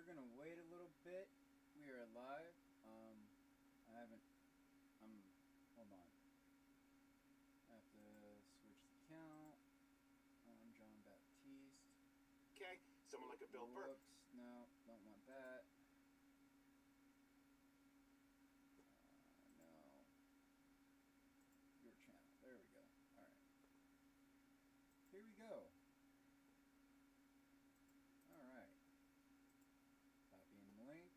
we're gonna wait a little bit. We are live. I haven't. Hold on. I have to switch the count. I'm John Baptiste. Okay, someone like a Bill Burr. Whoops. No, don't want that. No. Your channel. There we go. All right. Here we go. All right. Copying the link.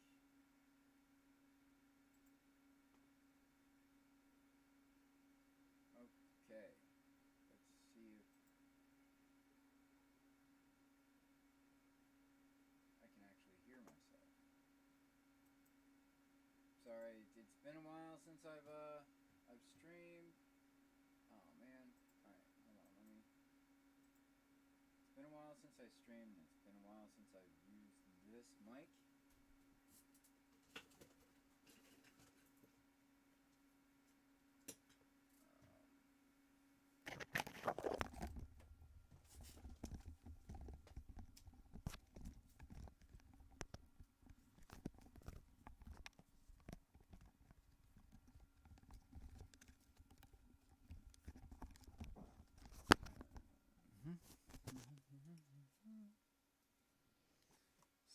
Okay. Let's see if I can actually hear myself. Sorry, it's been a while since I've streamed. Oh man. Alright, hold on, let me. It's been a while since I streamed, and it's been a while since I've used this mic.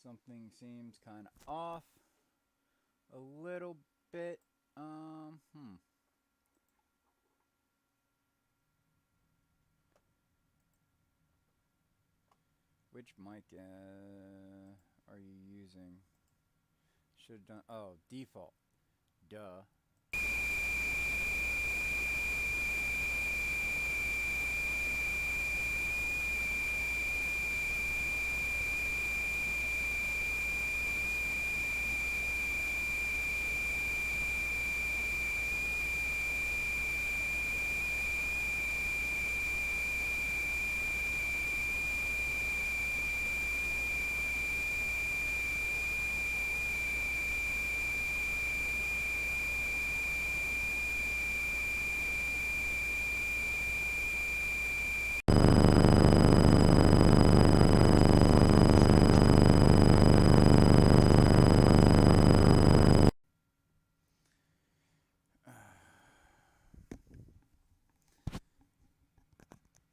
Something seems kind of off a little bit. Which mic are you using? Should have done. Oh, default. Duh.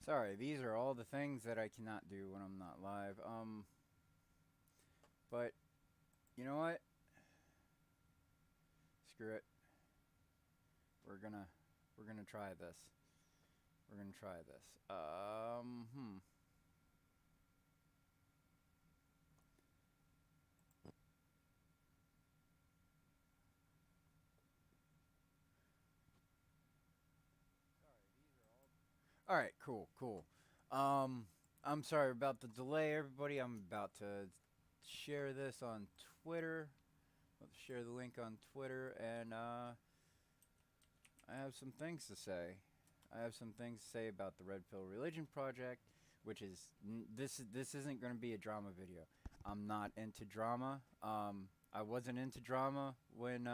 Sorry, these are all the things that I cannot do when I'm not live. But you know what? Screw it. We're gonna try this. We're gonna try this. All right, cool. I'm sorry about the delay, everybody. I'm about to share this on Twitter. I'll share the link on Twitter, and I have some things to say. I have some things to say about the Red Pill Religion Project, which is this isn't going to be a drama video. I'm not into drama. I wasn't into drama when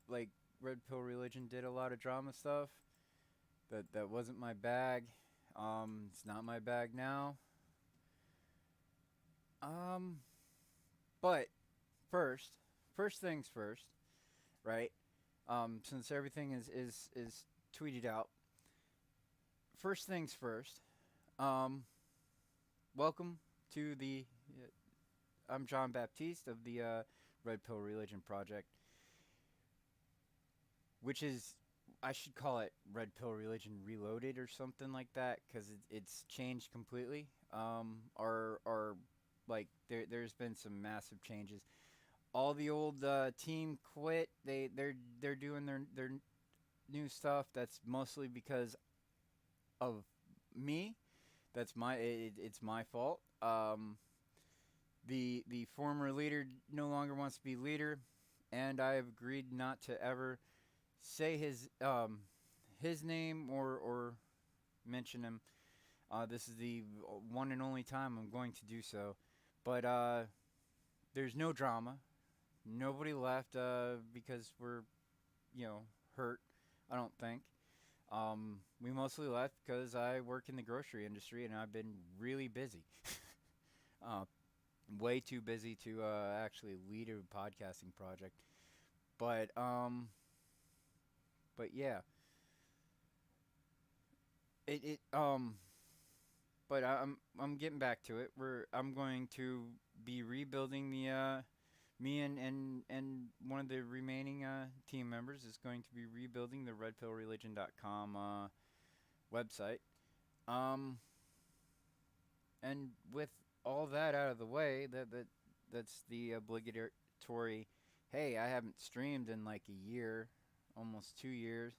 like Red Pill Religion did a lot of drama stuff. That wasn't my bag. It's not my bag now. But first things first, right? Since everything is tweeted out. First things first. Welcome to the. I'm John Baptiste of the Red Pill Religion Project, which is, I should call it Red Pill Religion Reloaded or something like that, because it's changed completely. Or like there's been some massive changes. All the old team quit. They're doing their new stuff. That's mostly because of me. That's it's my fault. The former leader no longer wants to be leader, and I have agreed not to ever say his name or mention him. This is the one and only time I'm going to do so. But there's no drama. Nobody left because we're hurt. I don't think. We mostly left because I work in the grocery industry and I've been really busy. uh, Way too busy to actually lead a podcasting project. But um, but yeah, it but I'm getting back to it. I'm going to be rebuilding the me and one of the remaining team members is going to be rebuilding the redpillreligion.com website. Um, and with all that out of the way, that's the obligatory. Hey, I haven't streamed in like a year, almost 2 years.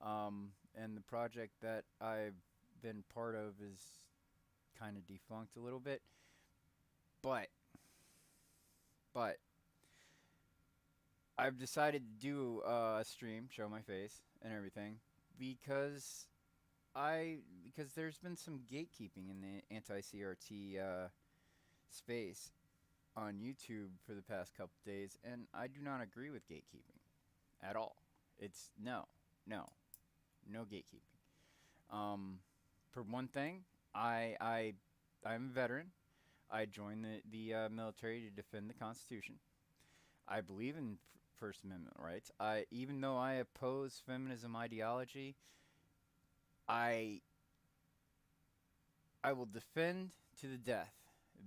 And the project that I've been part of is kind of defunct a little bit. But but I've decided to do a stream, show my face and everything, because because there's been some gatekeeping in the anti CRT space on YouTube for the past couple days, and I do not agree with gatekeeping at all. It's no, no gatekeeping. For one thing, I'm a veteran. I joined the military to defend the Constitution. I believe in First Amendment rights. I even though I oppose feminism ideology, I I will defend to the death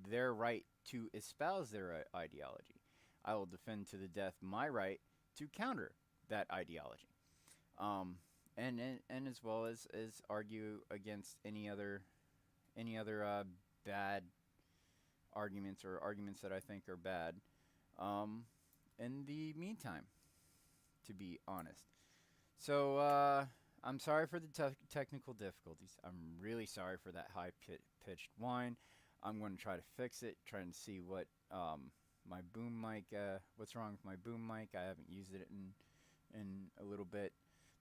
their right to espouse their ideology. I will defend to the death my right to counter that ideology. Um, and as well as argue against any other bad arguments or arguments that I think are bad. Um, in the meantime, to be honest. So I'm sorry for the technical difficulties. I'm really sorry for that high pitched whine. I'm going to try to fix it, trying to see what my boom mic, what's wrong with my boom mic. I haven't used it in a little bit.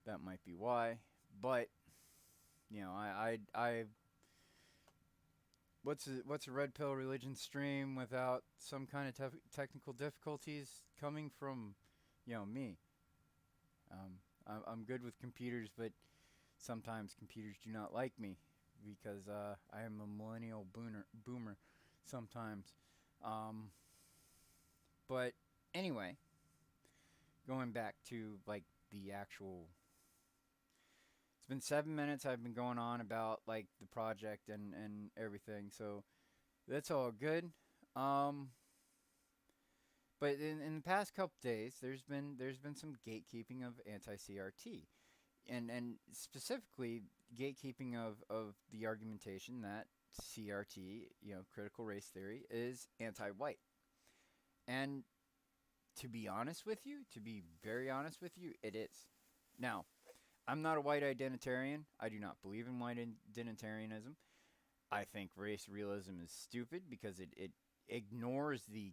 That might be why. But I what's a red pill religion stream without some kind of technical difficulties coming from me. I'm good with computers, but sometimes computers do not like me because I am a millennial boomer sometimes. Um, but anyway, going back to like the actual. It's been 7 minutes. I've been going on about like the project and everything, so that's all good. Um, but in the past couple days, there's been some gatekeeping of anti CRT, and specifically gatekeeping of the argumentation that CRT, critical race theory, is anti-white. And to be honest with you, to be very honest with you, it is. Now, I'm not a white identitarian. I do not believe in white identitarianism. I think race realism is stupid because it ignores the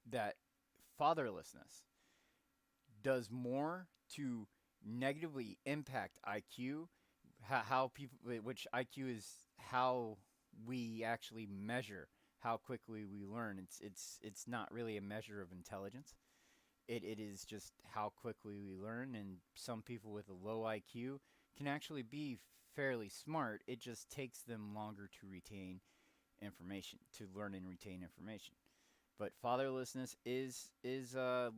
that fatherlessness does more to negatively impact IQ, how people, which IQ is how we actually measure how quickly we learn. It's not really a measure of intelligence. It is just how quickly we learn, and some people with a low IQ can actually be fairly smart. It just takes them longer to retain information, to learn and retain information. But fatherlessness is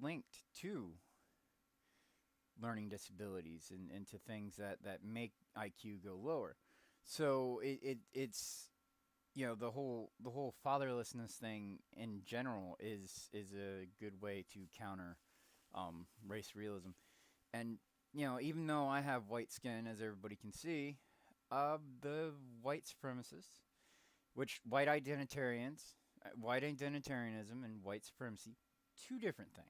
linked to learning disabilities and to things that make IQ go lower. So it's the whole fatherlessness thing in general is a good way to counter race realism. And even though I have white skin, as everybody can see, the white supremacists, which white identitarianism and white supremacy, two different things.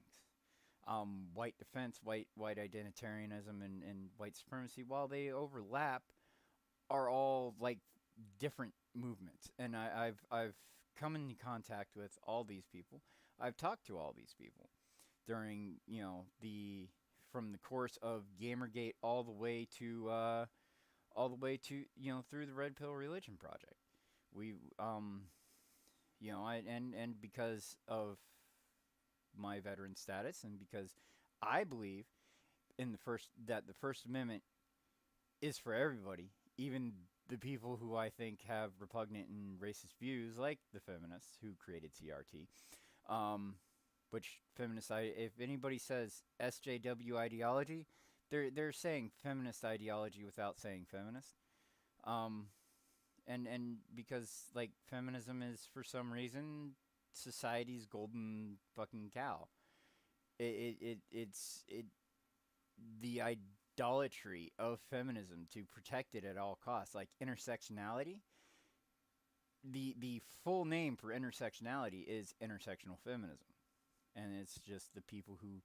White defense, white identitarianism, and white supremacy, while they overlap, are all like different movements. And I've come into contact with all these people. I've talked to all these people during the from the course of Gamergate all the way to through the Red Pill Religion Project. We and because of my veteran status, and because I believe in the First Amendment is for everybody, even the people who I think have repugnant and racist views, like the feminists who created CRT. Um, which feminists, if anybody says SJW ideology, they're saying feminist ideology without saying feminist. Um, and because like feminism is for some reason society's golden fucking cow. It's the idolatry of feminism to protect it at all costs, like intersectionality. The full name for intersectionality is intersectional feminism, and it's just the people who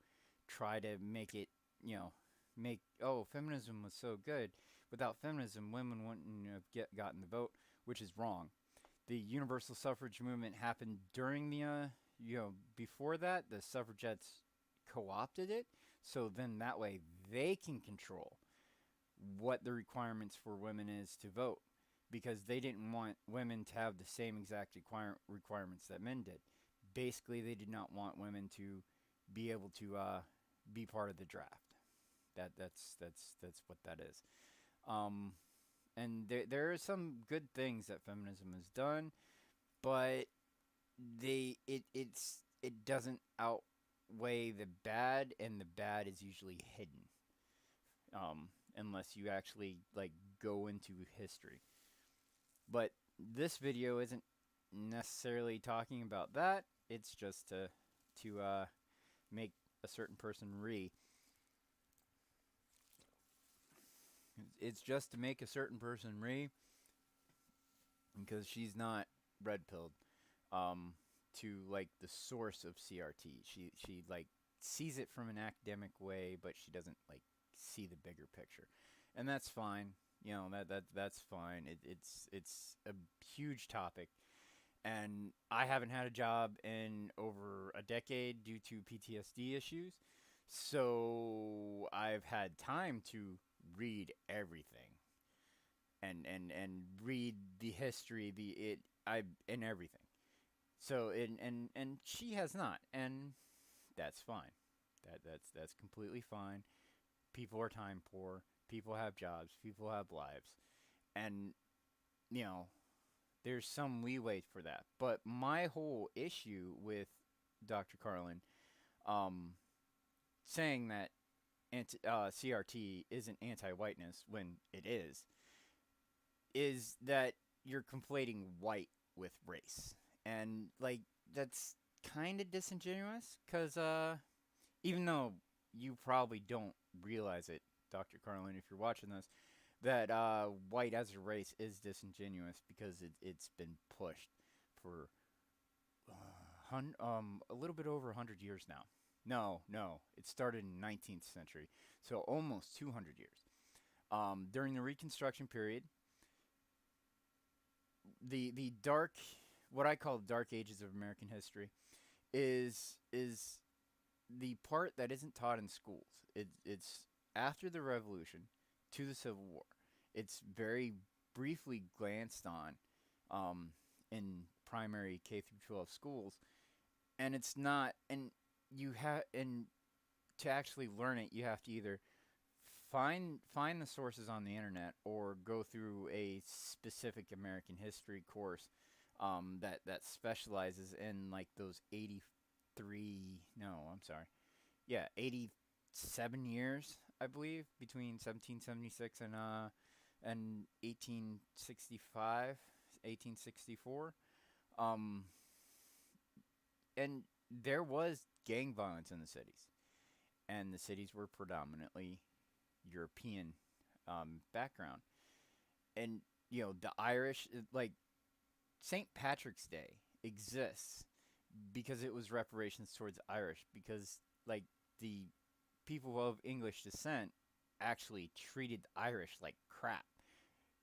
try to make it, make feminism was so good. Without feminism, women wouldn't have gotten the vote, which is wrong. The universal suffrage movement happened during the before that the suffragettes co-opted it, so then that way they can control what the requirements for women is to vote, because they didn't want women to have the same exact requirements that men did. Basically, they did not want women to be able to be part of the draft. That's what that is. Um, and there are some good things that feminism has done, but it doesn't outweigh the bad, and the bad is usually hidden. Unless you actually like go into history. But this video isn't necessarily talking about that. It's just to make a certain person re. It's just to make a certain person re, because she's not red pilled. To like the source of CRT. She like sees it from an academic way, but she doesn't like see the bigger picture, and that's fine. That's fine. It's a huge topic, and I haven't had a job in over a decade due to PTSD issues, so I've had time to read everything and read the history, and everything. So and she has not, and that's fine. That's completely fine. People are time poor. People have jobs. People have lives, and you know there's some leeway for that. But my whole issue with Dr. Carlin, um, saying that CRT isn't anti-whiteness when it is that you're conflating white with race, and like that's kind of disingenuous, because even though you probably don't realize it, Dr. Carlin, if you're watching this, that white as a race is disingenuous, because it's been pushed for a little bit over 100 years now. No, it started in 19th century, so almost 200 years. During the Reconstruction period, the dark, what I call dark ages of American history, is the part that isn't taught in schools. It's after the Revolution to the Civil War. It's very briefly glanced on in primary K through 12 schools, and it's not. And to actually learn it, you have to either find the sources on the internet, or go through a specific American history course that specializes in like those 83. No, I'm sorry. Yeah, 87 years, I believe, between 1776 and 1864. Um, and there was gang violence in the cities, and the cities were predominantly European background. And the Irish, like St. Patrick's Day exists because it was reparations towards the Irish, because like the people of English descent actually treated the Irish like crap,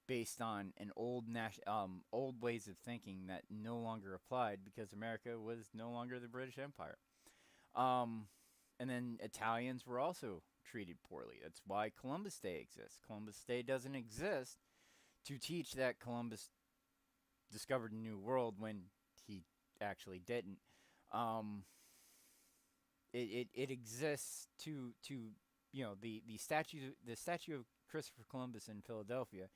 based on an old ways of thinking that no longer applied, because America was no longer the British Empire. Um, and then Italians were also treated poorly. That's why Columbus Day exists. Columbus Day doesn't exist to teach that Columbus discovered a new world, when he actually didn't. Um, it exists to the statue of Christopher Columbus in Philadelphia,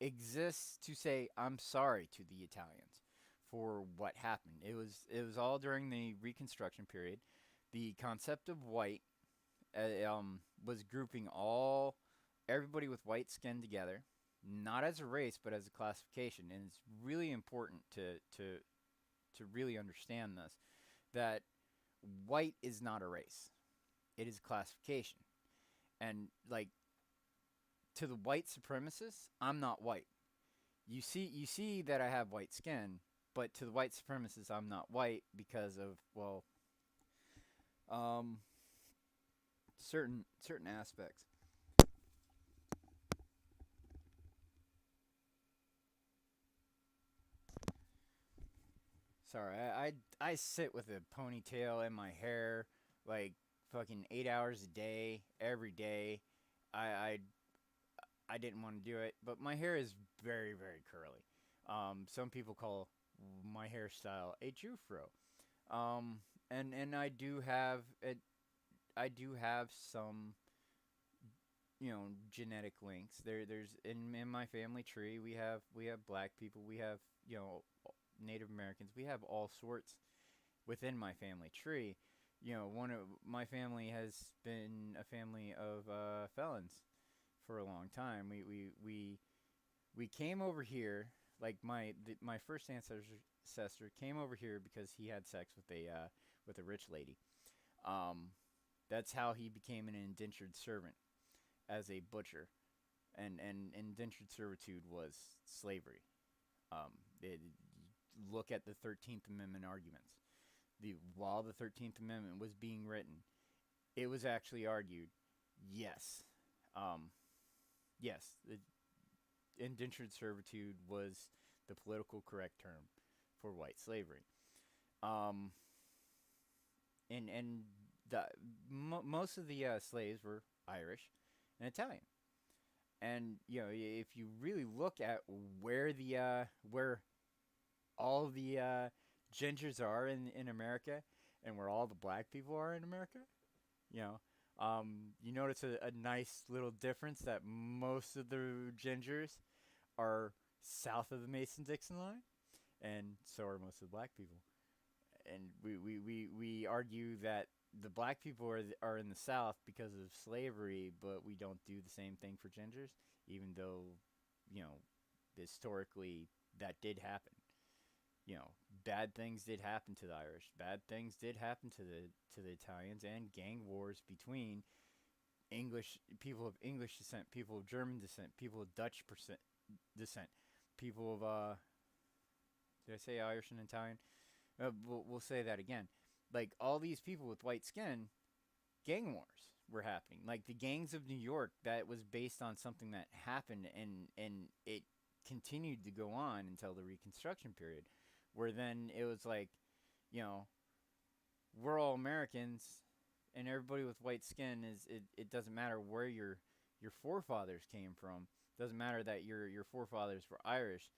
exists to say I'm sorry to the Italians for what happened. It was all during the Reconstruction period. The concept of white was grouping all everybody with white skin together, not as a race but as a classification, and it's really important to really understand this, that white is not a race; it is a classification, and like to the white supremacists, I'm not white. You see that I have white skin, but to the white supremacists, I'm not white because of um, certain aspects. Sorry, I sit with a ponytail in my hair like fucking 8 hours a day, every day. I I, I didn't want to do it, but my hair is very curly. Some people call my hairstyle a Jufro. Um, and I do have some genetic links. There's in my family tree we have black people, we have Native Americans, we have all sorts within my family tree. One of my family has been a family of felons for a long time. We came over here, like my first ancestor came over here because he had sex with a rich lady. Um, that's how he became an indentured servant as a butcher, and indentured servitude was slavery. Um, it, Look at the 13th Amendment arguments. While the 13th Amendment was being written, it was actually argued, yes, um, yes, indentured servitude was the political correct term for white slavery. Um, and the most of the slaves were Irish and Italian. And if you really look at where all the gingers are in America, and where all the black people are in America, you know, you notice a nice little difference that most of the gingers are south of the Mason-Dixon line, and so are most of the black people. And we argue that the black people are in the South because of slavery, but we don't do the same thing for gingers, even though, you know, historically that did happen. Bad things did happen to the Irish. Bad things did happen to the Italians, and gang wars between English people of English descent, people of German descent, people of Dutch descent, people of did I say Irish and Italian? We'll say that again. Like all these people with white skin, gang wars were happening. Like the gangs of New York, that was based on something that happened, and it continued to go on until the Reconstruction period, where then it was like, you know, we're all Americans, and everybody with white skin is it doesn't matter where your forefathers came from. It doesn't matter that your forefathers were Irish.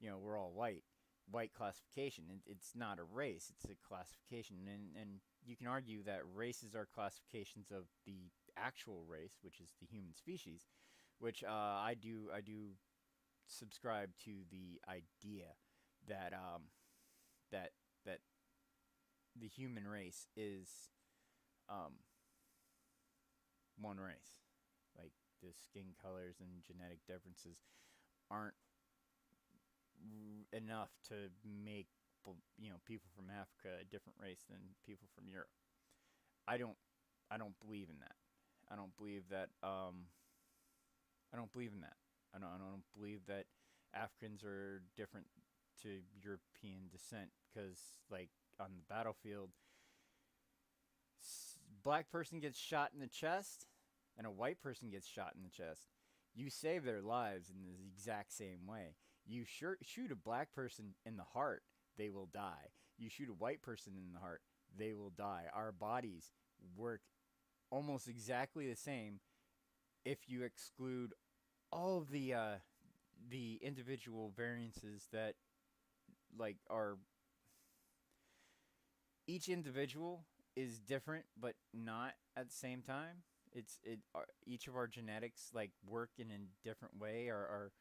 We're all white. White classification. It's not a race. It's a classification, and you can argue that races are classifications of the actual race, which is the human species, which I do subscribe to the idea that that the human race is um, one race. Like the skin colors and genetic differences aren't enough to make people from Africa a different race than people from Europe. I don't I don't believe in that. I don't believe that. I don't believe in that. I don't believe that Africans are different to European descent, because like on the battlefield, black person gets shot in the chest and a white person gets shot in the chest. You save their lives in the exact same way. You shoot a black person in the heart, they will die. You shoot a white person in the heart, they will die. Our bodies work almost exactly the same if you exclude all of the individual variances that like are each individual is different but not at the same time. each of our genetics like work in a different way. Our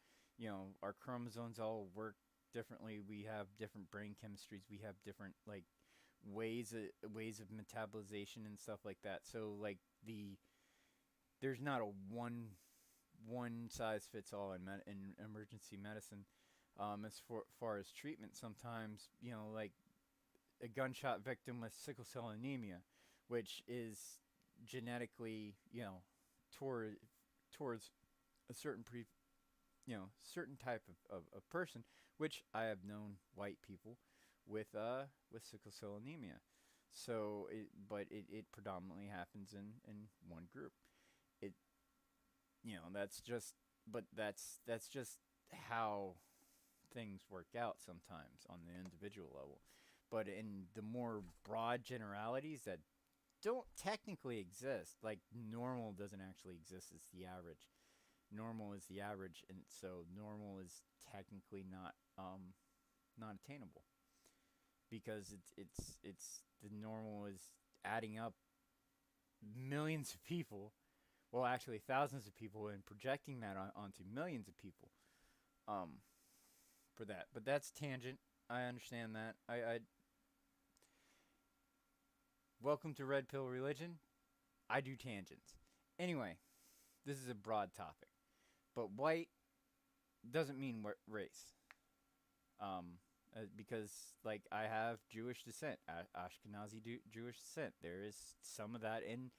chromosomes all work differently. We have different brain chemistries. We have different like ways of metabolization and stuff like that. So like there's not a one size fits all in emergency medicine. As far as treatment, sometimes like a gunshot victim with sickle cell anemia, which is genetically toward towards a certain type of person, which I have known white people with sickle cell anemia. So it predominantly happens in one group. It that's just that's just how things work out sometimes on the individual level. But in the more broad generalities that don't technically exist, like normal doesn't actually exist, it's the average. Normal is the average, and so normal is technically not attainable because it's the normal is adding up millions of people, well actually thousands of people, and projecting that onto millions of people um for that. But that's tangent. I understand that. I welcome to Red Pill Religion. I do tangents. Anyway, this is a broad topic, but white doesn't mean race. Because like I have Jewish descent, Ashkenazi Jewish descent. There is some of that in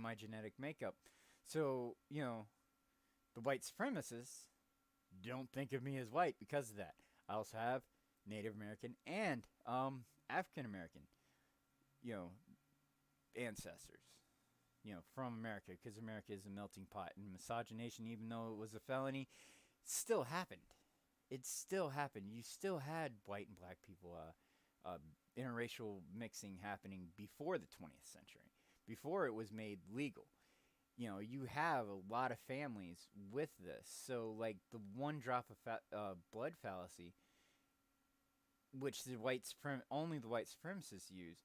my genetic makeup. So the white supremacists don't think of me as white because of that. I also have Native American and African American, you know, ancestors, from America, because America is a melting pot, and miscegenation, even though it was a felony, still happened. It still happened. You still had white and black people, interracial mixing happening before the 20th century, before it was made legal. You have a lot of families with this. So, like, the one drop of blood fallacy, which only the white supremacists use,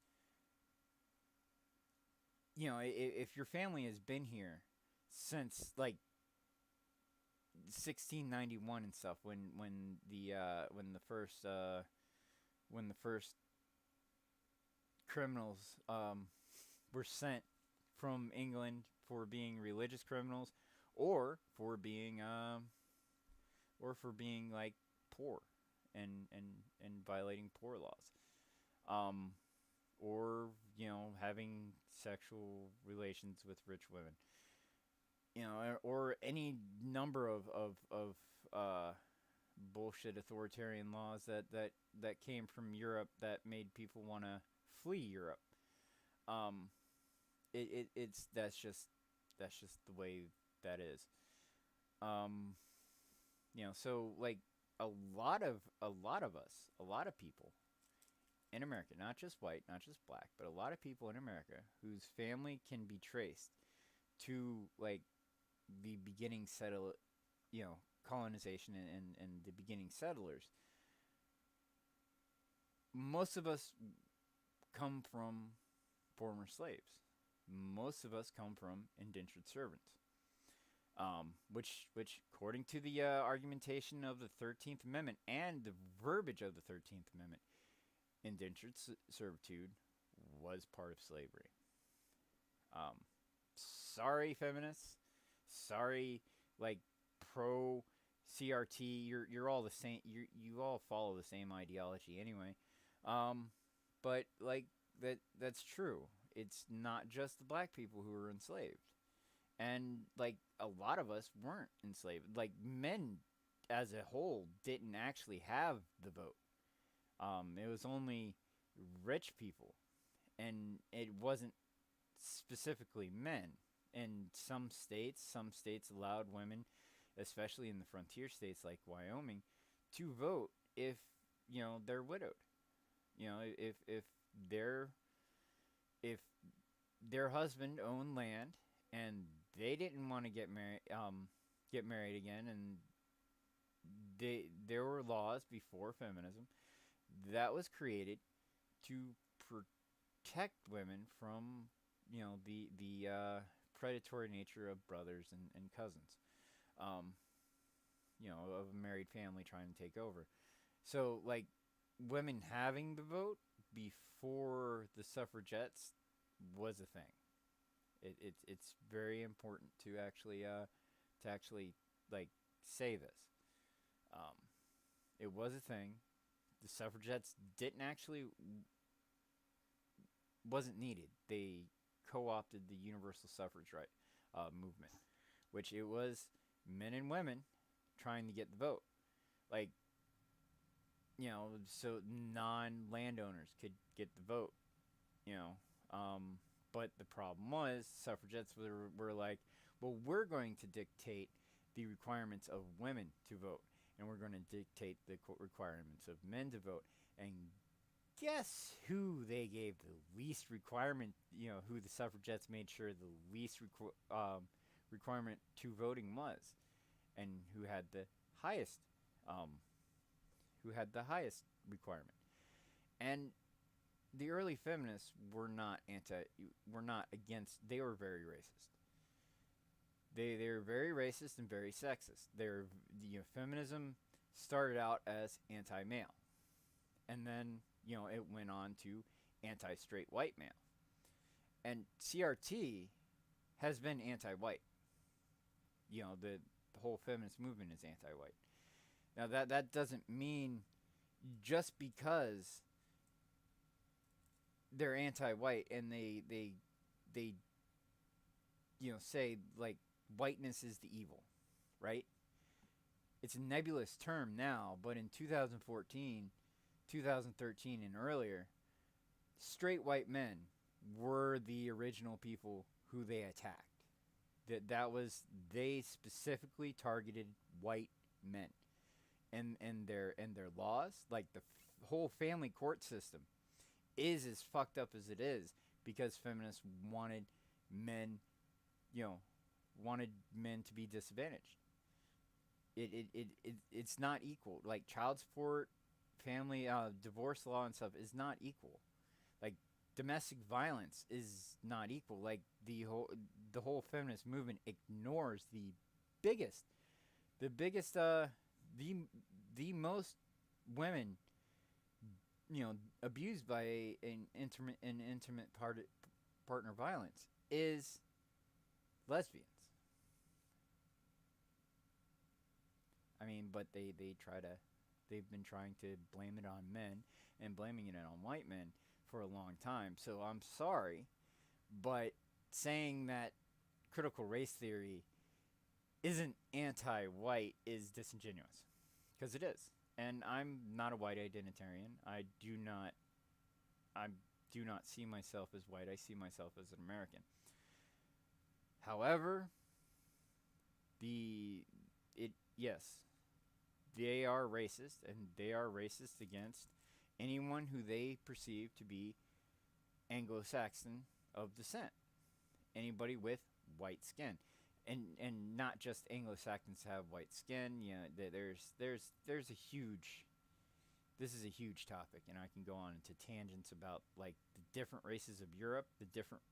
if your family has been here since, like, 1691 and stuff, when the first criminals were sent from England for being religious criminals, or for being like poor and violating poor laws, or having sexual relations with rich women, or any number of bullshit authoritarian laws that came from Europe that made people want to flee Europe. It's that's just the way that is. So like a lot of us, a lot of people in America, not just white, not just black, but a lot of people in America whose family can be traced to like the beginning colonization and the beginning settlers. Most of us come from former slaves. Most of us come from indentured servants, which according to the argumentation of the 13th Amendment and the verbiage of the 13th Amendment, indentured servitude was part of slavery. Sorry, feminists. Sorry, like pro CRT. You're all the same. You all follow the same ideology anyway. But like that's true. It's not just the black people who were enslaved, and like a lot of us weren't enslaved. Like men, as a whole, didn't actually have the vote. It was only rich people, and it wasn't specifically men. In some states allowed women, especially in the frontier states like Wyoming, to vote if they're widowed. If their husband owned land and they didn't want to get married again, and there were laws before feminism that was created to protect women from the predatory nature of brothers and cousins, um, of a married family trying to take over. So, like, women having the vote before the suffragettes was a thing. It's very important to actually like say this. Um, it was a thing. The suffragettes didn't actually wasn't needed. They co-opted the universal suffrage right movement, which it was men and women trying to get the vote. Like, so non-landowners could get the vote. You know, but the problem was suffragettes were like, well, we're going to dictate the requirements of women to vote, and we're going to dictate the requirements of men to vote. And guess who they gave the least requirement? Who the suffragettes made sure the least requirement to voting was, and who had the highest, um, requirement. And the early feminists were not against. They were very racist. They were very racist and very sexist. Feminism started out as anti-male, and then it went on to anti-straight white male, and CRT has been anti-white. The whole feminist movement is anti-white. Now that doesn't mean just because they're anti-white and they say like whiteness is the evil, right? It's a nebulous term now, but in 2014, 2013 and earlier, straight white men were the original people who they attacked. They specifically targeted white men. And their laws, like the whole family court system is as fucked up as it is because feminists wanted men, wanted men to be disadvantaged. It's not equal. Like child support, family, divorce law and stuff is not equal. Like domestic violence is not equal. Like the whole feminist movement ignores the biggest the most women abused by an intimate partner violence is lesbians. I mean, but they've been trying to blame it on men and blaming it on white men for a long time. So I'm sorry, but saying that critical race theory isn't anti-white is disingenuous, because it is. And I'm not a white identitarian. I do not see myself as white. I see myself as an American. However, yes, they are racist, and they are racist against anyone who they perceive to be Anglo-Saxon of descent. Anybody with white skin. And not just Anglo-Saxons have white skin. There's a huge. This is a huge topic, and I can go on into tangents about like the different races of Europe, the different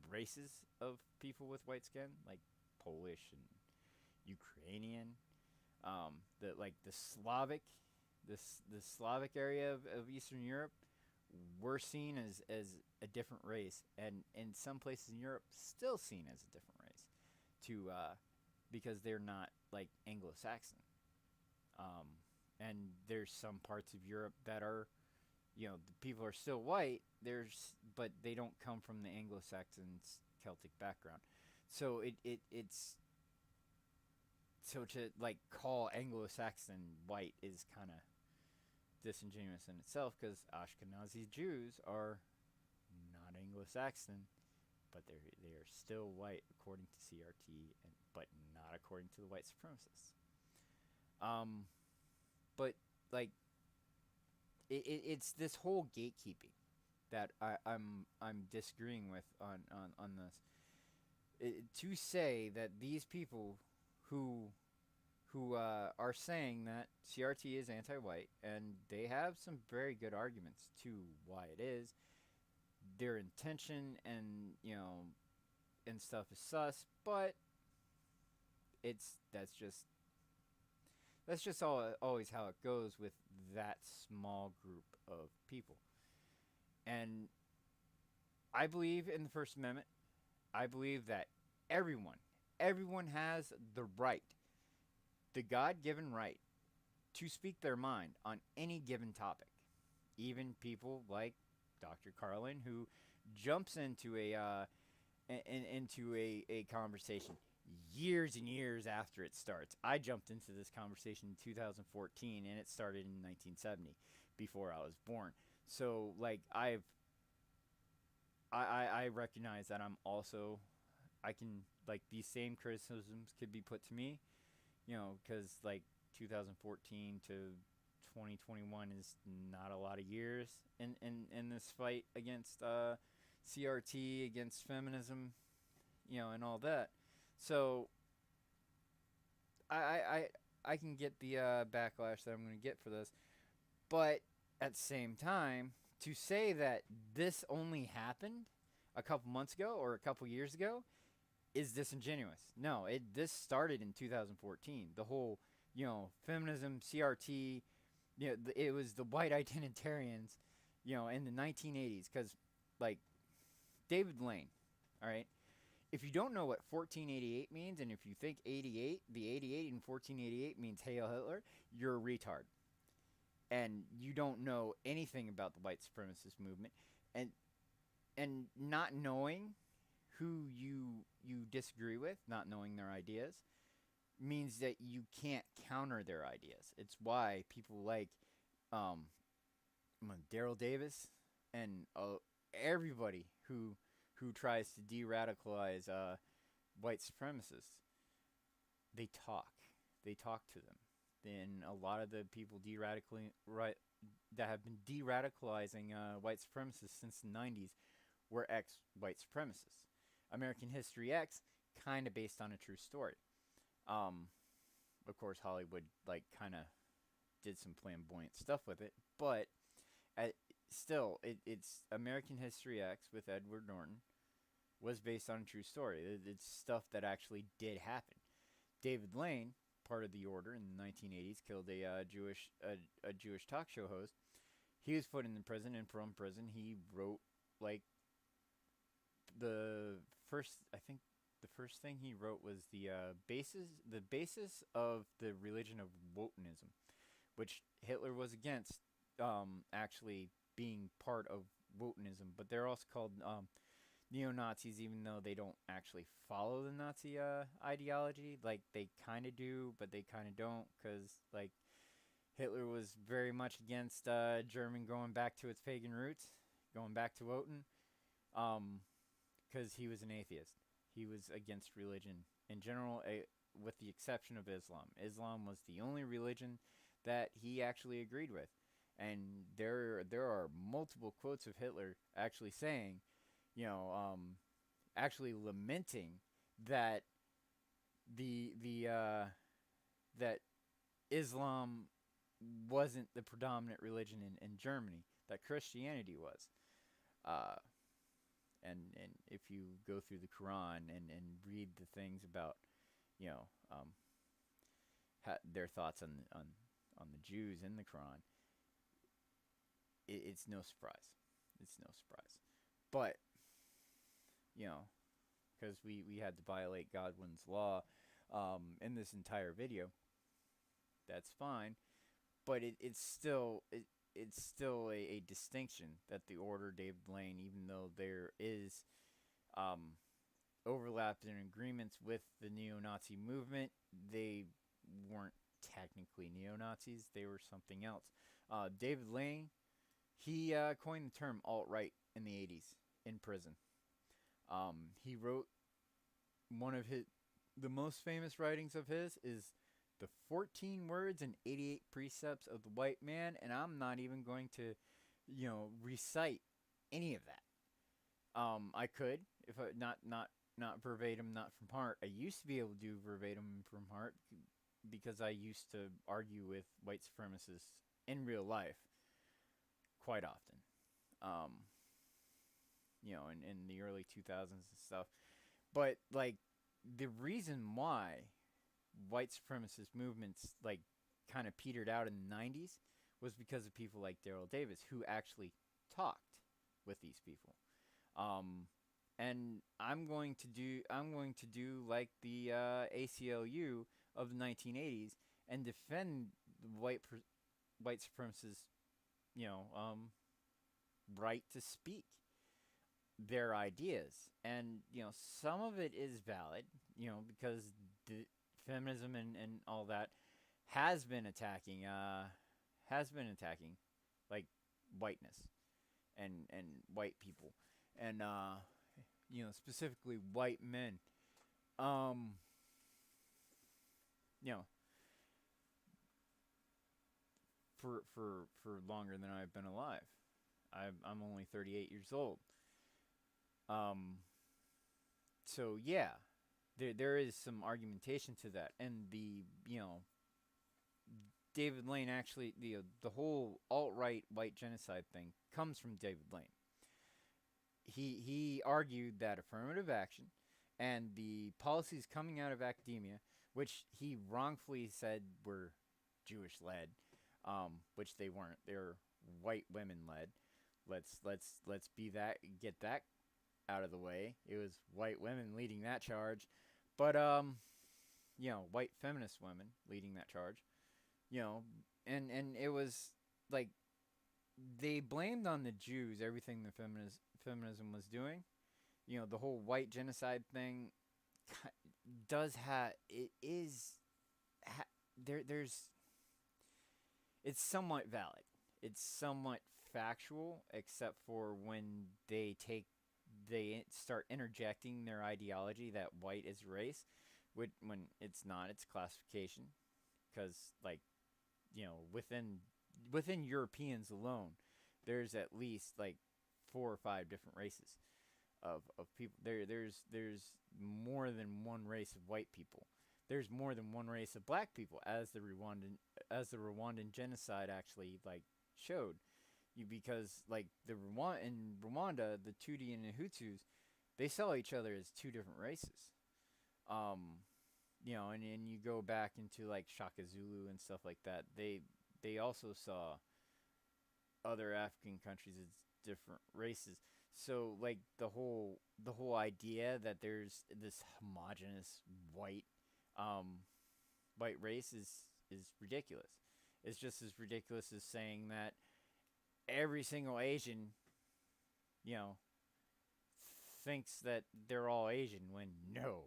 races of people with white skin, like Polish and Ukrainian, the Slavic area of Eastern Europe. We're seen as a different race, and in some places in Europe, still seen as a different race. Because they're not like Anglo-Saxon, and there's some parts of Europe that are, the people are still white. But they don't come from the Anglo-Saxon Celtic background. So it's so to like call Anglo-Saxon white is kind of disingenuous in itself, because Ashkenazi Jews are not Anglo-Saxon. But they are still white according to CRT, but not according to the white supremacists. But like, it's this whole gatekeeping that I'm disagreeing with on this. To say that these people who are saying that CRT is anti-white, and they have some very good arguments to why it is. Their intention and and stuff is sus, but it's that's just always how it goes with that small group of people. And I believe in the First Amendment. I believe that everyone, everyone has the right, the God given right, to speak their mind on any given topic. Even people like Dr. Carlin, who jumps into a conversation years and years after it starts. I jumped into this conversation in 2014, and it started in 1970, before I was born. So like I recognize that I'm also, I can, like, these same criticisms could be put to me, because like 2014 to 2021 is not a lot of years in this fight against CRT, against feminism, and all that. So I I I, I can get the backlash that I'm going to get for this, but at the same time, to say that this only happened a couple months ago or a couple years ago is disingenuous. No, this started in 2014. The whole, feminism, CRT, it was the white identitarians, in the 1980s. Because, like, David Lane, all right. If you don't know what 1488 means, and if you think 88, the 88 in 1488 means Hail Hitler, you're a retard, and you don't know anything about the white supremacist movement, and not knowing who you disagree with, not knowing their ideas, means that you can't counter their ideas. It's why people like um, Daryl Davis and everybody who tries to de-radicalize white supremacists, they talk. They talk to them. Then a lot of the people that have been de-radicalizing white supremacists since the 90s were ex-white supremacists. American History X, kind of based on a true story. Um, of course, Hollywood like kind of did some flamboyant stuff with it, but at, still, it's American History X with Edward Norton was based on a true story. It's stuff that actually did happen. David Lane, part of the order in the 1980s, killed a Jewish talk show host. He was put in prison, and from prison, he wrote like the first. I think the first thing he wrote was the basis of the religion of Wotanism, which Hitler was against, actually being part of Wotanism, but they're also called neo-Nazis, even though they don't actually follow the Nazi ideology. Like, they kind of do, but they kind of don't, because like Hitler was very much against German going back to its pagan roots, going back to Wotan, because he was an atheist. He was against religion in general, with the exception of Islam. Islam was the only religion that he actually agreed with. And there are multiple quotes of Hitler actually saying, actually lamenting that that Islam wasn't the predominant religion in Germany, that Christianity was. Uh, and if you go through the Quran and read the things about, you know, um, their thoughts on the Jews in the Quran, it's no surprise. It's no surprise. But, because we had to violate Godwin's law in this entire video, that's fine. But it's still a distinction that the order David Blaine, even though there is overlap and agreements with the neo-Nazi movement, they weren't technically neo-Nazis. They were something else. David Lane, he coined the term alt-right in the 80s in prison. He wrote the most famous writings of his is the 14 words and 88 precepts of the white man, and I'm not even going to, recite any of that. I could, if I, not verbatim, not from heart. I used to be able to do verbatim from heart because I used to argue with white supremacists in real life quite often. In the early 2000s and stuff. But like the reason why white supremacist movements like kind of petered out in the 90s was because of people like Daryl Davis who actually talked with these people. Um, and I'm going to do like the ACLU of the 1980s and defend the white supremacists, you know, right to speak their ideas. And some of it is valid, because the feminism and all that has been attacking like whiteness and white people and specifically white men. Um, you know, for longer than I've been alive. I'm only 38 years old. Um, so yeah, there is some argumentation to that, and David Lane actually the whole alt right white genocide thing comes from David Lane. He argued that affirmative action and the policies coming out of academia, which he wrongfully said were Jewish led, which they weren't. They're white women led. Let's be that get that out of the way. It was white women leading that charge, but white feminist women leading that charge. And it was like they blamed on the Jews everything the feminism was doing. The whole white genocide thing does have it is there's it's somewhat valid. It's somewhat factual, except for when they start interjecting their ideology that white is race, when it's not. It's classification, because like within Europeans alone, there's at least like 4 or 5 different races of people. There's more than one race of white people. There's more than one race of black people, as the Rwandan genocide actually like showed. Because like in Rwanda, the Tutsi and the Hutus, they saw each other as two different races. Um, and you go back into like Shaka Zulu and stuff like that. They also saw other African countries as different races. So like the whole idea that there's this homogenous um, white race is ridiculous. It's just as ridiculous as saying that every single Asian, you know, thinks that they're all Asian when no.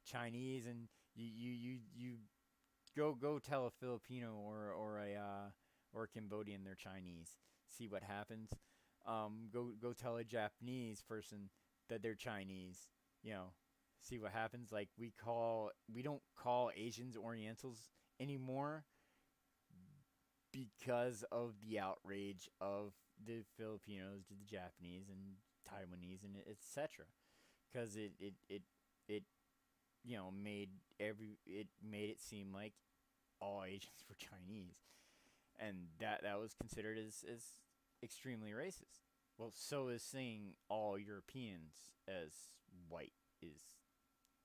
Chinese, and you go tell a Filipino or a Cambodian they're Chinese. See what happens. Go tell a Japanese person that they're Chinese. See what happens. Like we don't call Asians Orientals anymore because of the outrage of the Filipinos to the Japanese and Taiwanese and etc. Because it made it seem like all Asians were Chinese, and that was considered as extremely racist. Well, so is saying all Europeans as white is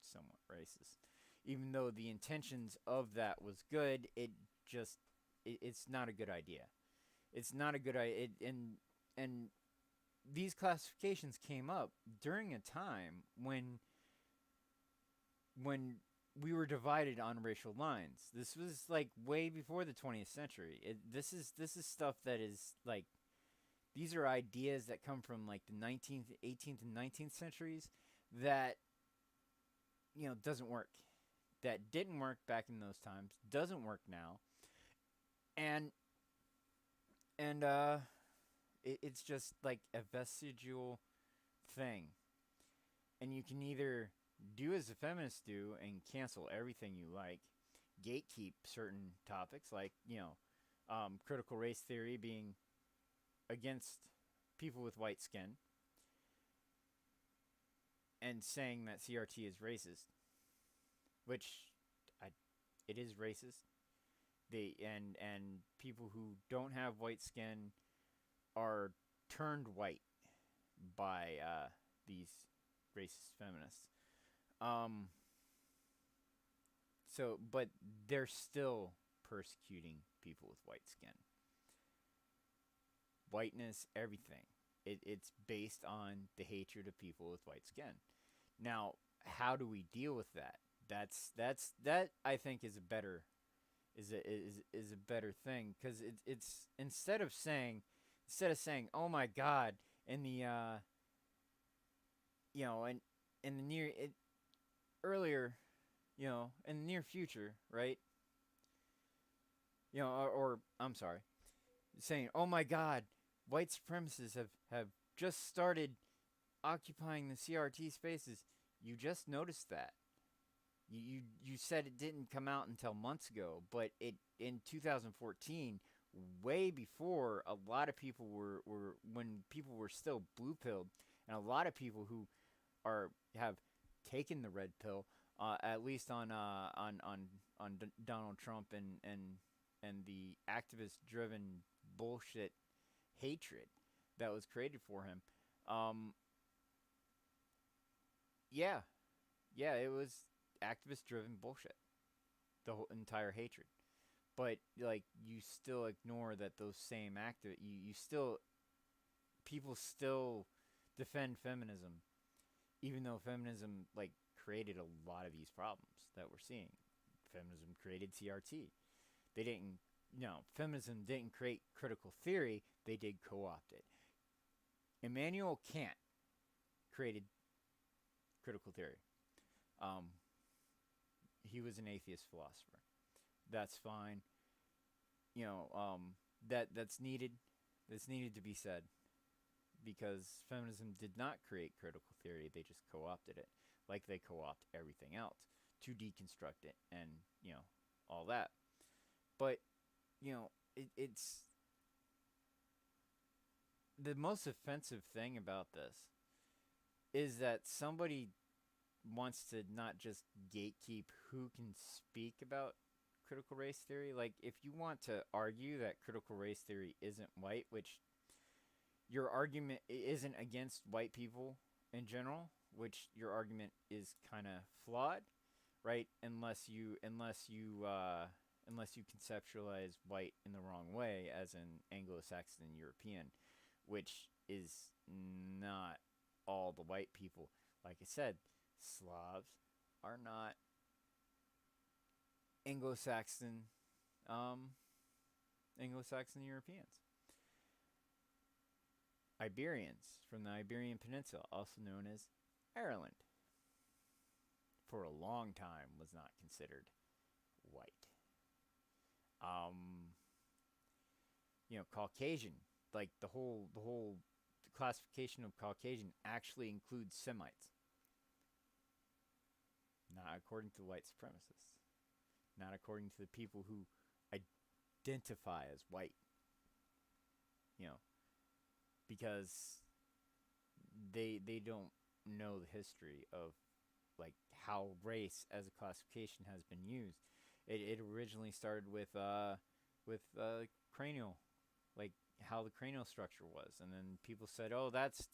somewhat racist. Even though the intentions of that was good, it's not a good idea. It's not a good idea. And these classifications came up during a time when we were divided on racial lines. This was like way before the 20th century. This is stuff that is like, these are ideas that come from like the 19th, 18th, and 19th centuries that doesn't work. That didn't work back in those times. Doesn't work now. And it's just like a vestigial thing. And you can either do as the feminists do and cancel everything you like, gatekeep certain topics like critical race theory being against people with white skin, and saying that CRT is racist, which it is racist. And people who don't have white skin are turned white by these racist feminists. Um, but they're still persecuting people with white skin. Whiteness, everything. It's based on the hatred of people with white skin. Now, how do we deal with that? That I think is a better is a better thing, because it's instead of saying, oh my God, in the you know in the near it earlier, in the near future, right? Or I'm sorry, saying, oh my God, white supremacists have just started occupying the CRT spaces. You just noticed that. You said it didn't come out until months ago, but it in 2014, way before a lot of people were when people were still blue pilled, and a lot of people who are have taken the red pill, at least on Donald Trump and the activist driven bullshit hatred that was created for him. Um, yeah, yeah, it was activist driven bullshit. The whole entire hatred. But like, you still ignore that those same you still people still defend feminism, even though feminism like created a lot of these problems that we're seeing. Feminism created CRT. They didn't. No, feminism didn't create critical theory. They did co-opt it. Immanuel Kant created critical theory. Um, he was an atheist philosopher. That's fine. That's needed. That's needed to be said, because feminism did not create critical theory. They just co-opted it, like they co-opt everything else to deconstruct it and all that. But it's the most offensive thing about this is that somebody wants to not just gatekeep who can speak about critical race theory. Like, if you want to argue that critical race theory isn't white, which your argument isn't against white people in general, which your argument is kind of flawed, right? Unless you conceptualize white in the wrong way, as an Anglo-Saxon European, which is not all the white people. Like I said, Slavs are not Anglo-Saxon Anglo-Saxon Europeans. Iberians from the Iberian Peninsula, also known as Ireland, for a long time was not considered white. Caucasian, like the whole classification of Caucasian actually includes Semites. Not according to white supremacists. Not according to the people who identify as white. Because they don't know the history of like how race as a classification has been used. It originally started with cranial, like how the cranial structure was, and then people said, "Oh, that's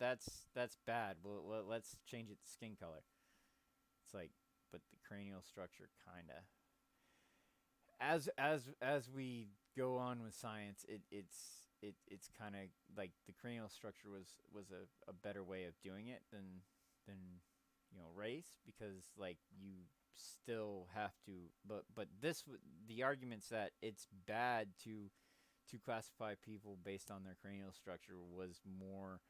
bad. Well, let's change it to skin color." It's like, but the cranial structure kind of, as we go on with science, it's kind of like the cranial structure was a better way of doing it than race, because like you still have to, but the arguments that it's bad to classify people based on their cranial structure was more,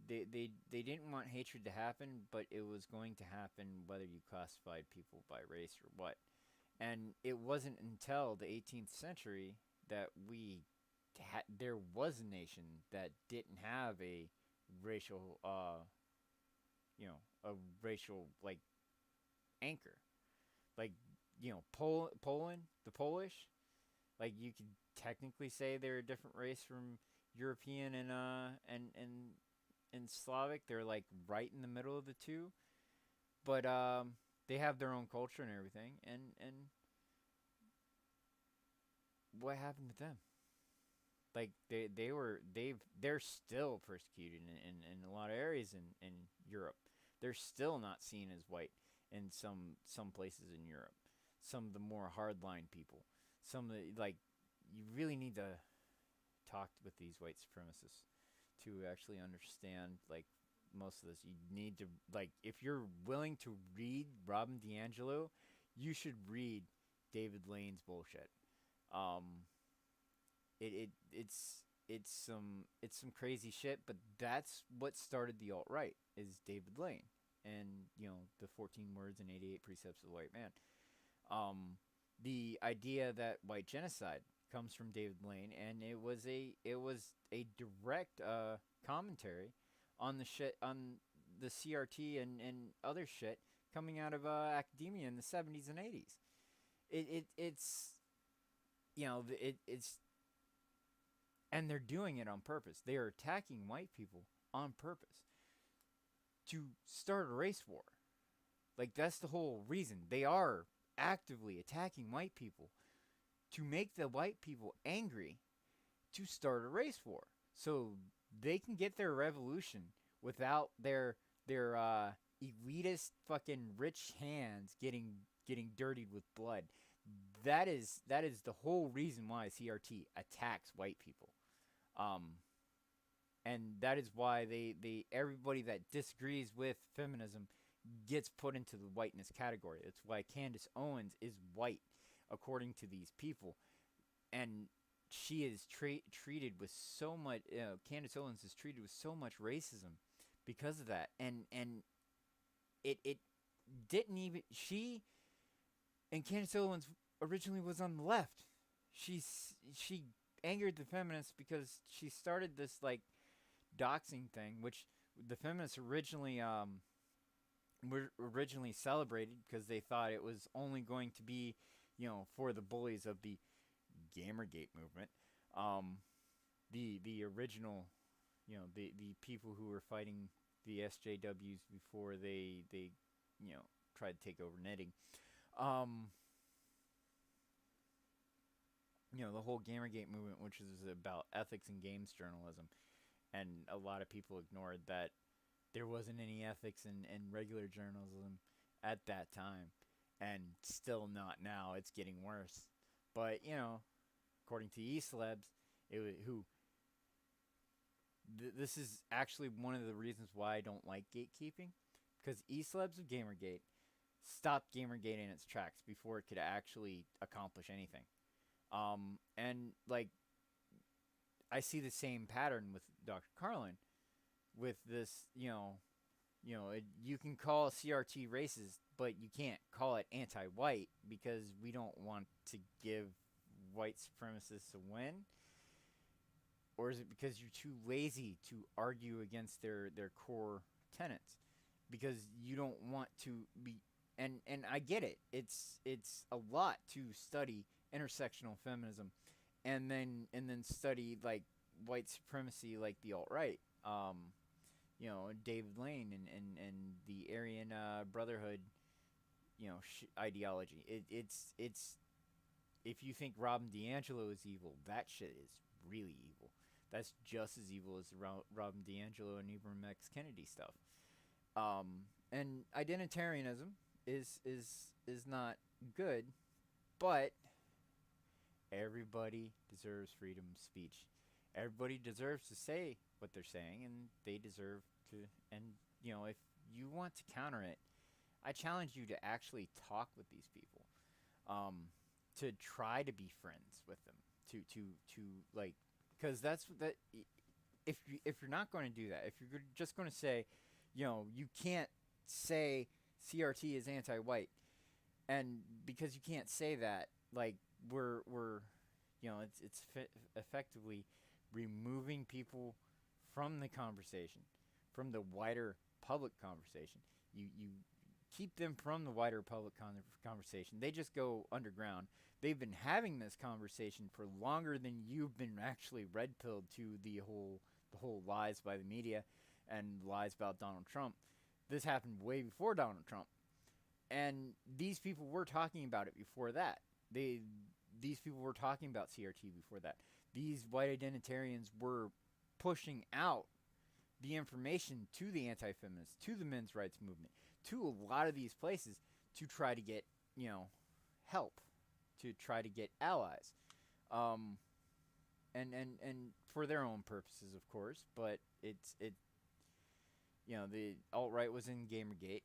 they didn't want hatred to happen, but it was going to happen whether you classified people by race or what. And it wasn't until the 18th century that there was a nation that didn't have a racial a racial like anchor, like Poland, the Polish, like you could technically say they're a different race from European and Slavic. They're like right in the middle of the two, but they have their own culture and everything. And what happened to them? Like they're still persecuted in a lot of areas in Europe. They're still not seen as white in some places in Europe. Some of the more hardline people. Some of the, like, you really need to talk with these white supremacists to actually understand, like, most of this. You need to, like, if you're willing to read Robin DiAngelo, you should read David Lane's bullshit. Um, it's some crazy shit, but that's what started the alt right is David Lane and the 14 words and 88 precepts of the white man. The idea that white genocide comes from David Lane, and it was a direct commentary on the CRT and other shit coming out of academia in the 70s and 80s. It's it's and they're doing it on purpose. They are attacking white people on purpose to start a race war. Like, that's the whole reason. They are actively attacking white people to make the white people angry to start a race war. So they can get their revolution without their elitist fucking rich hands getting dirtied with blood. That is the whole reason why CRT attacks white people. Um, and that is why they everybody that disagrees with feminism gets put into the whiteness category. That's why Candace Owens is white, according to these people, and she is treated with so much. Candace Owens is treated with so much racism because of that, and it didn't even she. And Candace Owens originally was on the left. She angered the feminists because she started this, like, doxing thing, which the feminists originally were originally celebrated because they thought it was only going to be, for the bullies of the Gamergate movement, the original, the people who were fighting the SJWs before they tried to take over knitting. The whole Gamergate movement, which is about ethics in games journalism, and a lot of people ignored that there wasn't any ethics in regular journalism at that time, and still not now. It's getting worse. But according to eCelebs, this is actually one of the reasons why I don't like gatekeeping, because eCelebs of Gamergate stopped Gamergate in its tracks before it could actually accomplish anything. And, like, I see the same pattern with Dr. Carlin, with this, you can call CRT racist, but you can't call it anti-white because we don't want to give white supremacists a win? Or is it because you're too lazy to argue against their core tenets? Because you don't want to be, and I get it. It's a lot to study intersectional feminism, and then study, like, white supremacy, like the alt right, David Lane and the Aryan Brotherhood, ideology. It's if you think Robin DiAngelo is evil, that shit is really evil. That's just as evil as Robin DiAngelo and Ibram X. Kennedy stuff. And identitarianism is not good, but everybody deserves freedom of speech. Everybody deserves to say what they're saying, and they deserve to. And if you want to counter it, I challenge you to actually talk with these people, to try to be friends with them, to like, because that's that. If you're not going to do that, if you're just going to say, you can't say CRT is anti-white, and because you can't say that, like, we're it's effectively removing people from the conversation, from the wider public conversation. You keep them from the wider public conversation. They just go underground. They've been having this conversation for longer than you've been actually red-pilled to the whole lies by the media and lies about Donald Trump. This happened way before Donald Trump. And these people were talking about it before that. These people were talking about CRT before that. these white identitarians were pushing out the information to the anti-feminists, to the men's rights movement, to a lot of these places to try to get, help, to try to get allies. Um, and for their own purposes, of course, but the alt right was in Gamergate.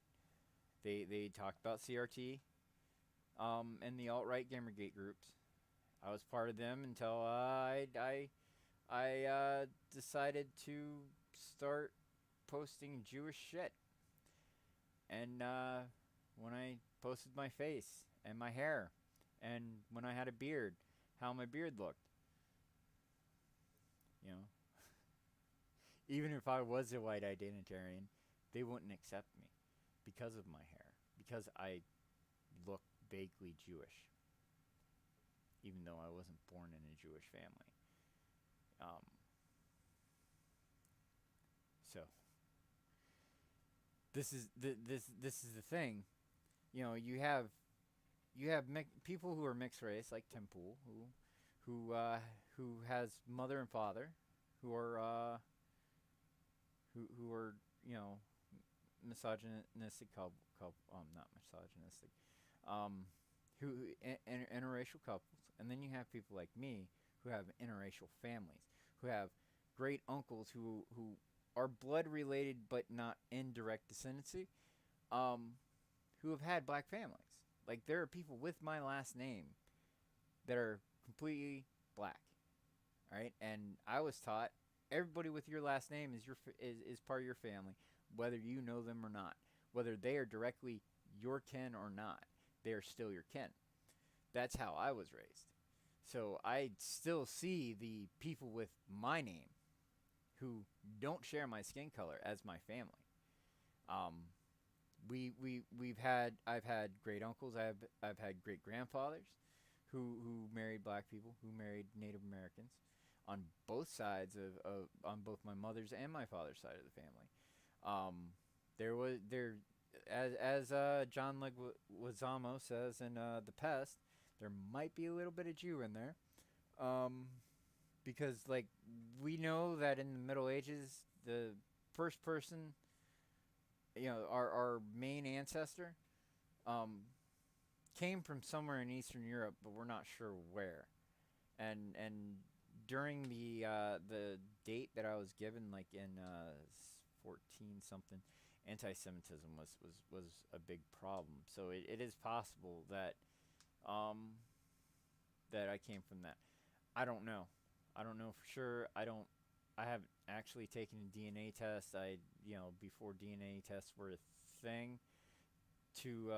They talked about CRT, and the alt right Gamergate groups. I was part of them until I decided to start posting Jewish shit. And when I posted my face and my hair, and when I had a beard, how my beard looked, you know, even if I was a white identitarian, they wouldn't accept me because of my hair, because I look vaguely Jewish, even though I wasn't born in a Jewish family. Um, so this is the thing. You have people who are mixed race, like Tim Pool, who has mother and father, who are misogynistic not misogynistic, who interracial couples, and then you have people like me who have interracial families, who have great uncles who are blood related but not in direct descendancy, who have had black families. Like, there are people with my last name that are completely black. All right, and I was taught everybody with your last name is part of your family, whether you know them or not, whether they are directly your kin or not. They are still your kin. That's how I was raised. So I still see the people with my name who don't share my skin color as my family. I've had great uncles. I've had great grandfathers who married black people, who married Native Americans, on both sides on both my mother's and my father's side of the family. As John Leguizamo says in The Pest, there might be a little bit of Jew in there, because like we know that in the Middle Ages, the first person, our main ancestor, came from somewhere in Eastern Europe, but we're not sure where. And during the date that I was given, like in 14 something, anti-Semitism was a big problem. So it is possible that that I came from that. I don't know. I don't know for sure. I haven't actually taken a DNA test. Before DNA tests were a thing, to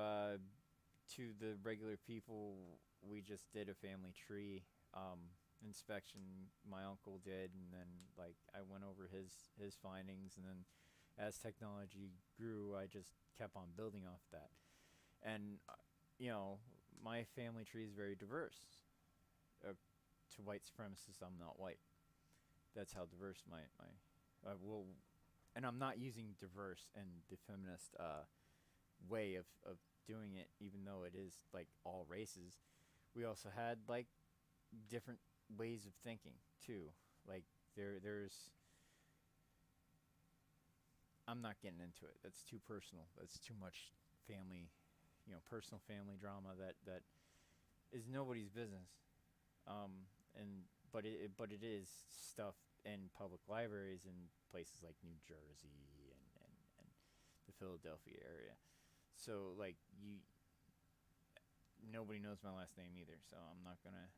the regular people, we just did a family tree inspection. My uncle did, and then like I went over his findings, and then as technology grew, I just kept on building off that. And my family tree is very diverse. To white supremacists, I'm not white. That's how diverse my and I'm not using diverse in the feminist way of doing it, even though it is like all races. We also had like different ways of thinking too. Like there's I'm not getting into it. That's too personal. That's too much family, personal family drama that is nobody's business. But it is stuff in public libraries in places like New Jersey and the Philadelphia area. So like nobody knows my last name either. So I'm not gonna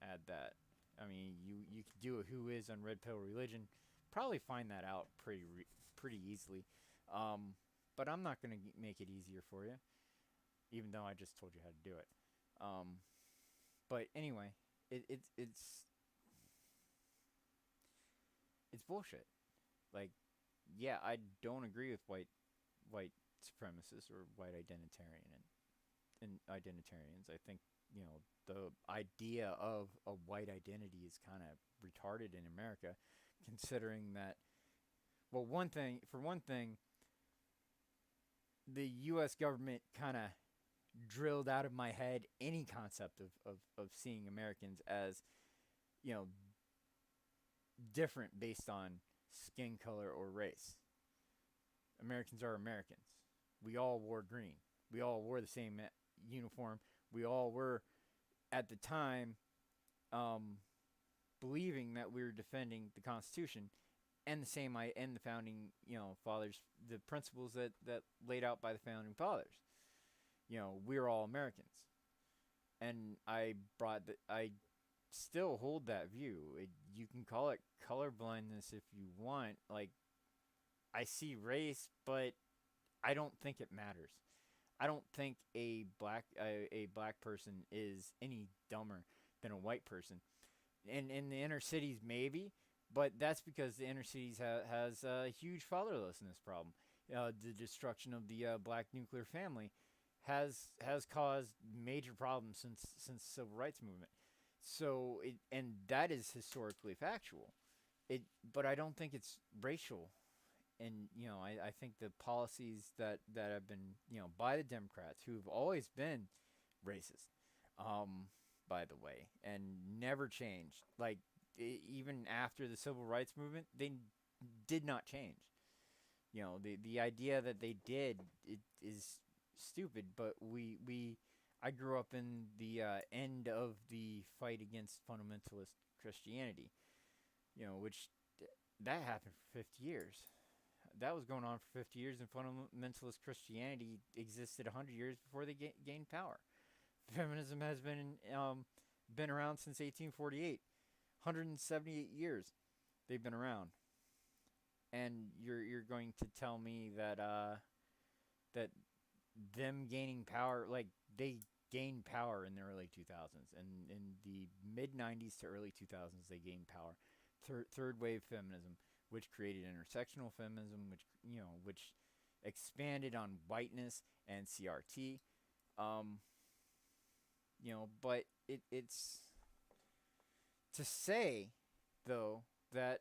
add that. I mean, you could do a who is on Red Pill Religion, probably find that out pretty easily. But I'm not gonna make it easier for you, even though I just told you how to do it. But anyway, it's bullshit. Like, yeah, I don't agree with white supremacists or white and identitarians. I think the idea of a white identity is kind of retarded in America, considering that. Well, for one thing, the U.S. government kind of drilled out of my head any concept of seeing Americans as you know, different based on skin color or race. Americans are Americans. We all wore green. We all wore the same uniform. We all were, at the time, um, believing that we were defending the Constitution and the founding, fathers, the principles that laid out by the founding fathers. We're all Americans, and I still hold that view. You can call it color blindness if you want. Like, I see race, but I don't think it matters. I don't think a black person is any dumber than a white person. In the inner cities, maybe, but that's because the inner cities has a huge fatherlessness problem. The destruction of the black nuclear family has caused major problems since the civil rights movement. So and that is historically factual. But I don't think it's racial. And I think the policies that have been by the Democrats, who've always been racist, by the way, and never changed. Like, even after the civil rights movement, they did not change. The idea that they did, it is stupid. But I grew up in the end of the fight against fundamentalist Christianity. Which that happened for 50 years. That was going on for 50 years, and fundamentalist Christianity existed 100 years before they gained power. Feminism has been around since 1848. 178 years they've been around. And you're going to tell me that that them gaining power, like, they gained power in the early 2000s, and in the mid 90s to early 2000s they gained power. Third wave feminism, which created intersectional feminism, which expanded on whiteness and CRT. But it's to say, though, that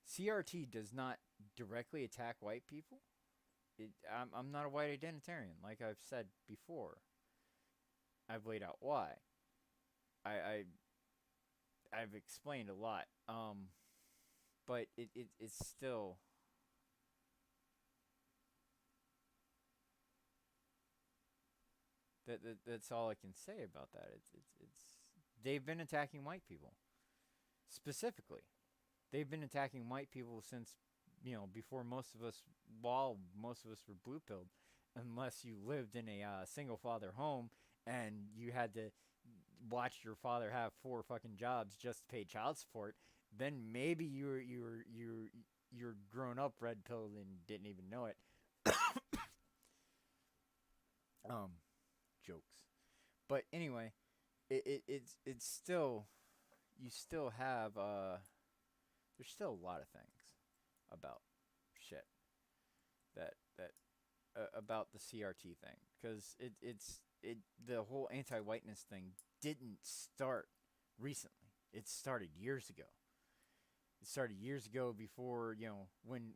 CRT does not directly attack white people. I'm not a white identitarian, like I've said before. I've laid out why. I've explained a lot. But it's still, that's all I can say about that. It's they've been attacking white people specifically. They've been attacking white people since before while most of us were blue pilled, unless you lived in a single father home and you had to watch your father have 4 fucking jobs just to pay child support. Then maybe you're grown up red pilled and didn't even know it. Jokes. But anyway, it's still, you still have there's still a lot of things about shit that about the CRT thing, because it's the whole anti-whiteness thing didn't start recently. It started years ago. It started years ago, before when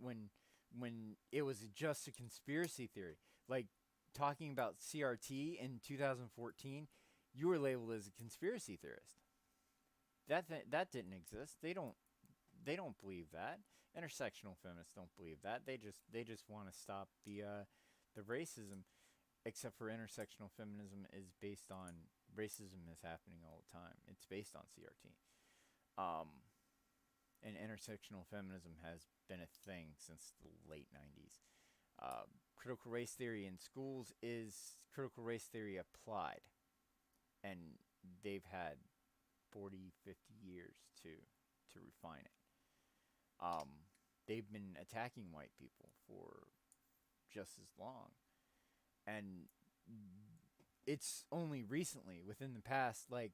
it was just a conspiracy theory. Like, talking about CRT in 2014, you were labeled as a conspiracy theorist. That didn't exist. They don't believe that. Intersectional feminists don't believe that. They just want to stop the racism. Except for intersectional feminism is based on racism is happening all the time. It's based on CRT. And intersectional feminism has been a thing since the late 90s. Critical race theory in schools is critical race theory applied. And they've had 40, 50 years to refine it. They've been attacking white people for just as long. And it's only recently, within the past, like,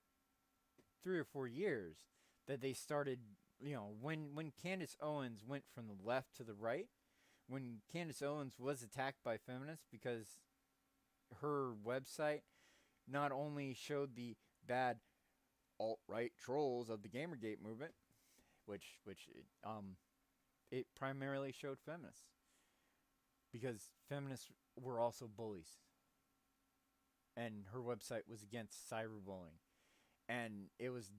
3 or 4 years, that they started, when Candace Owens went from the left to the right, when Candace Owens was attacked by feminists because her website not only showed the bad alt-right trolls of the Gamergate movement, which it primarily showed feminists, because feminists were also bullies, and her website was against cyberbullying. and it was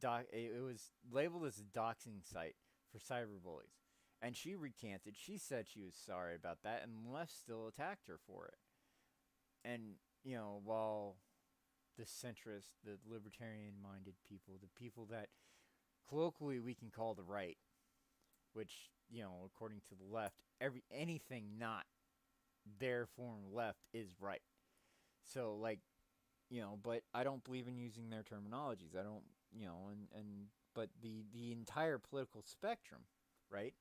labeled as a doxing site for cyberbullies. And she recanted. She said she was sorry about that, and the left still attacked her for it. And while the centrist, the libertarian-minded people, the people that colloquially we can call the right, which according to the left, anything not their form of left is right. So like, but I don't believe in using their terminologies. I don't, and but the entire political spectrum, right,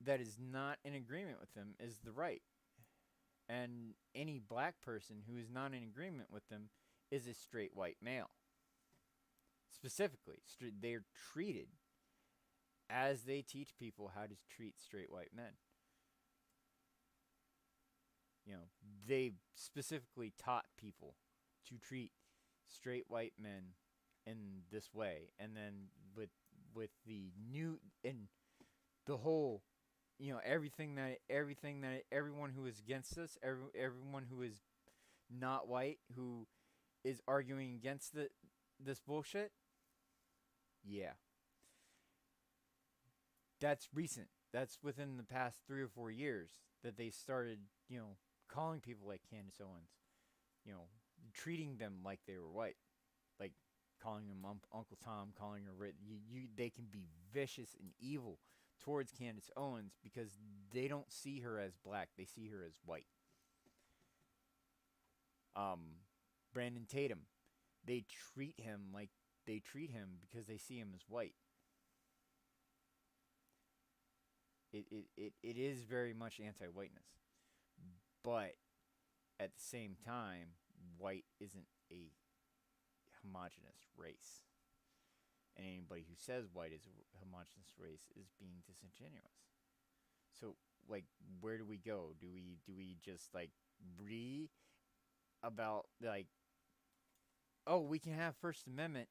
that is not in agreement with them is the right. And any black person who is not in agreement with them is a straight white male. Specifically, they're treated as they teach people how to treat straight white men. They specifically taught people to treat straight white men in this way, and then with the new and the whole, everything that everyone who is against us, everyone who is not white, who is arguing against this bullshit. Yeah, that's recent. That's within the past 3 or 4 years that they started, calling people like Candace Owens, you know, treating them like they were white, like calling them Uncle Tom, calling her they can be vicious and evil towards Candace Owens because they don't see her as black, they see her as white. Brandon Tatum, they treat him like they treat him because they see him as white. It is very much anti-whiteness. But at the same time, white isn't a homogenous race. And anybody who says white is a homogenous race is being disingenuous. So, like, where do we go? Do we just, like, read about, like, oh, we can have First Amendment,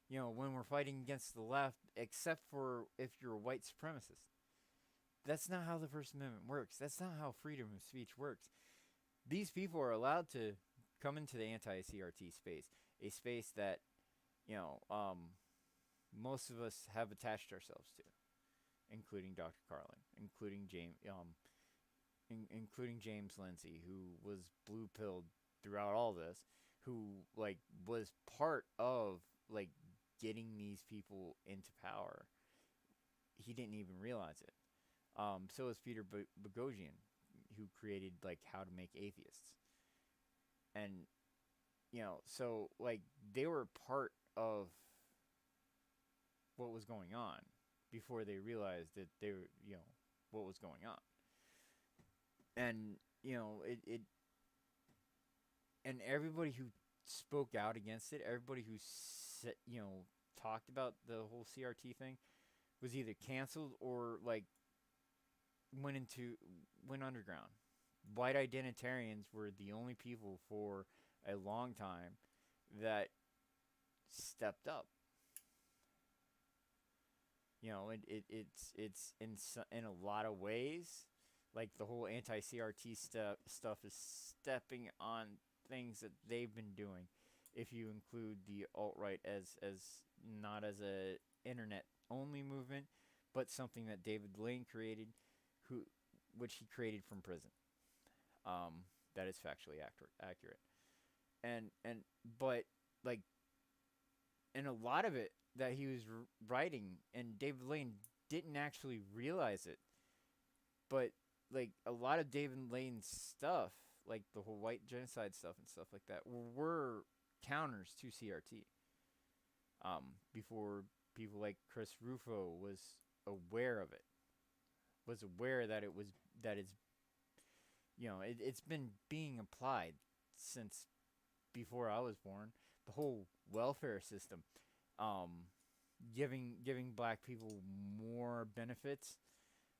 when we're fighting against the left, except for if you're a white supremacist. That's not how the First Amendment works. That's not how freedom of speech works. These people are allowed to come into the anti-CRT space, a space that, most of us have attached ourselves to, including Dr. Carlin, including James Lindsay, who was blue-pilled throughout all this, who, like, was part of, like, getting these people into power. He didn't even realize it. So is Peter Boghossian, who created, like, How to Make Atheists. And, so, like, they were part of what was going on before they realized that they were, what was going on. And, and everybody who spoke out against it, everybody who, talked about the whole CRT thing was either canceled or, like, went underground. White identitarians were the only people for a long time that stepped up. It's in a lot of ways, like the whole anti-CRT stuff is stepping on things that they've been doing. If you include the alt-right as not as a internet only movement, but something that David Lane created, which he created from prison. That is factually accurate. But like, and a lot of it that he was writing, and David Lane didn't actually realize it, but like a lot of David Lane's stuff, like the whole white genocide stuff and stuff like that, were counters to CRT. Before people like Chris Rufo was aware of it, was aware that it's been being applied since before I was born. The whole welfare system, giving black people more benefits,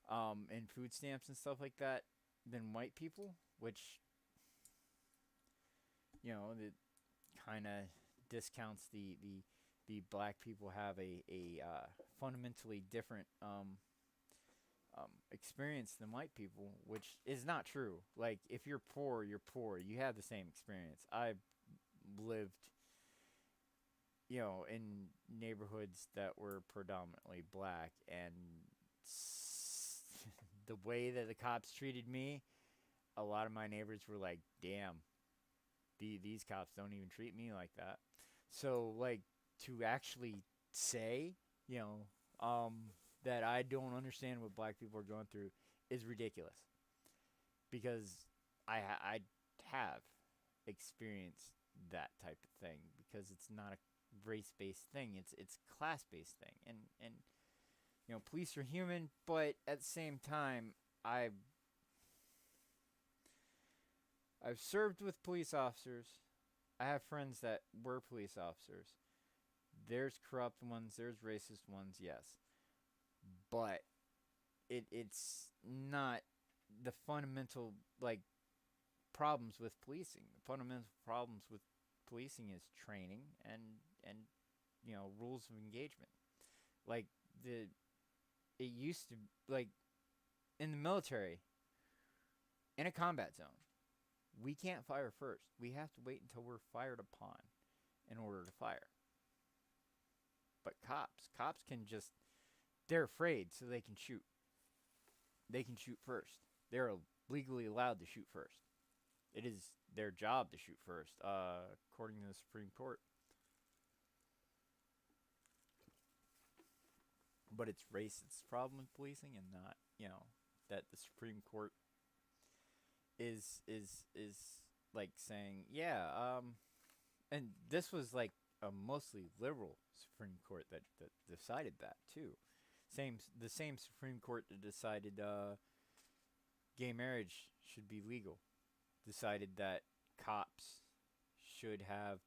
and food stamps and stuff like that than white people, which it kind of discounts the black people have a fundamentally different experience than white people, which is not true. Like, if you're poor, you're poor. You have the same experience. I lived in neighborhoods that were predominantly black, and the way that the cops treated me, a lot of my neighbors were like, "Damn, these cops don't even treat me like that." So, like, to actually say, you know, that I don't understand what black people are going through is ridiculous, because I have experienced that type of thing, because it's not a race based thing, it's class based thing, and police are human, but at the same time, I've I've served with police officers. I have friends that were police officers. There's corrupt ones, there's racist ones, yes. But it's not the fundamental, like, problems with policing. The fundamental problems with policing is training and rules of engagement. Like, the it used to, like, in the military, in a combat zone, we can't fire first. We have to wait until we're fired upon in order to fire. But cops can just, they're afraid, so they can shoot. They can shoot first. They're legally allowed to shoot first. It is their job to shoot first, according to the Supreme Court. But it's racist problem with policing, and not, that the Supreme Court is like saying, yeah, and this was like a mostly liberal Supreme Court that decided that too. The same Supreme Court that decided gay marriage should be legal, decided that cops should have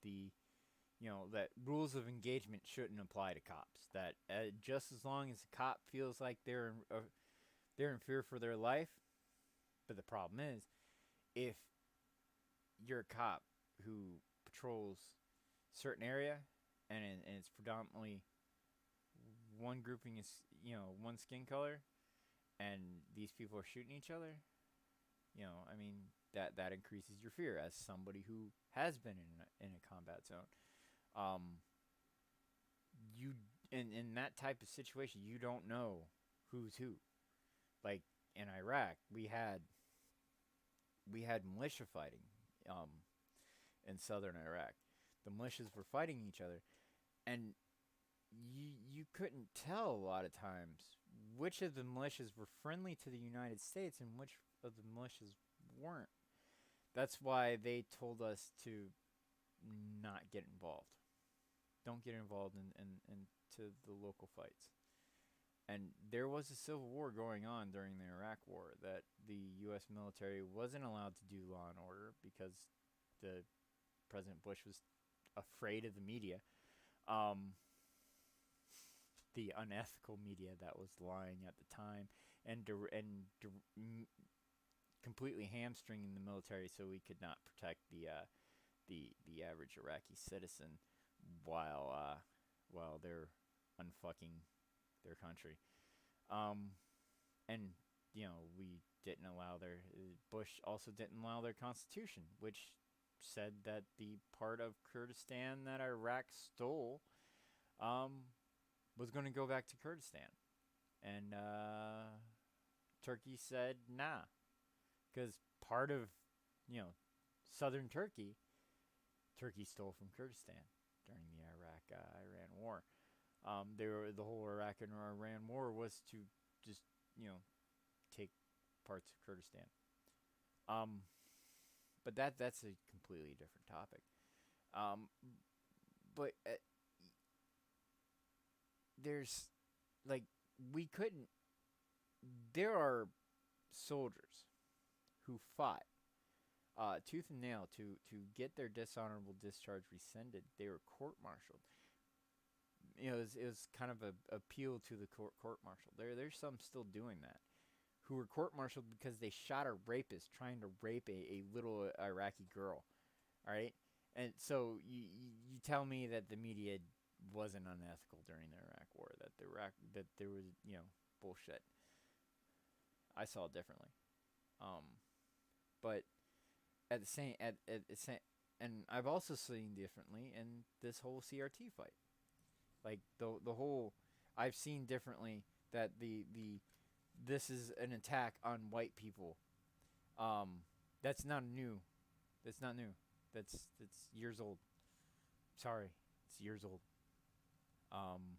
that rules of engagement shouldn't apply to cops. That just as long as a cop feels like they're in fear for their life. But the problem is, if you're a cop who patrols certain area, and it's predominantly one grouping is one skin color, and these people are shooting each other, I mean, that increases your fear as somebody who has been in a combat zone. You in that type of situation, you don't know who's who. Like, in Iraq, we had militia fighting in southern Iraq. The militias were fighting each other, and you couldn't tell a lot of times which of the militias were friendly to the United States and which of the militias weren't. That's why they told us to not get involved. Don't get involved into the local fights. And there was a civil war going on during the Iraq War that the U.S. military wasn't allowed to do law and order because the President Bush was afraid of the media, the unethical media that was lying at the time, and completely hamstringing the military so we could not protect the average Iraqi citizen while they're unfucking their country. And we didn't allow Bush also didn't allow their constitution, which said that the part of Kurdistan that Iraq stole was going to go back to Kurdistan. And Turkey said nah, because part of southern Turkey stole from Kurdistan during the Iran war. The whole Iraq and Iran war was to just take parts of Kurdistan. But that's a completely different topic. But there's, like, we couldn't. There are soldiers who fought tooth and nail to get their dishonorable discharge rescinded. They were court-martialed. It was kind of a appeal to the court-martial. There's some still doing that, who were court-martialed because they shot a rapist trying to rape a little Iraqi girl. All right, and so you tell me that the media wasn't unethical during the Iraq War, that there was bullshit. I saw it differently. But at the same and I've also seen differently in this whole CRT fight. Like the whole, I've seen differently that the this is an attack on white people. Um, that's not new. That's not new. That's years old. Sorry, it's years old. Um,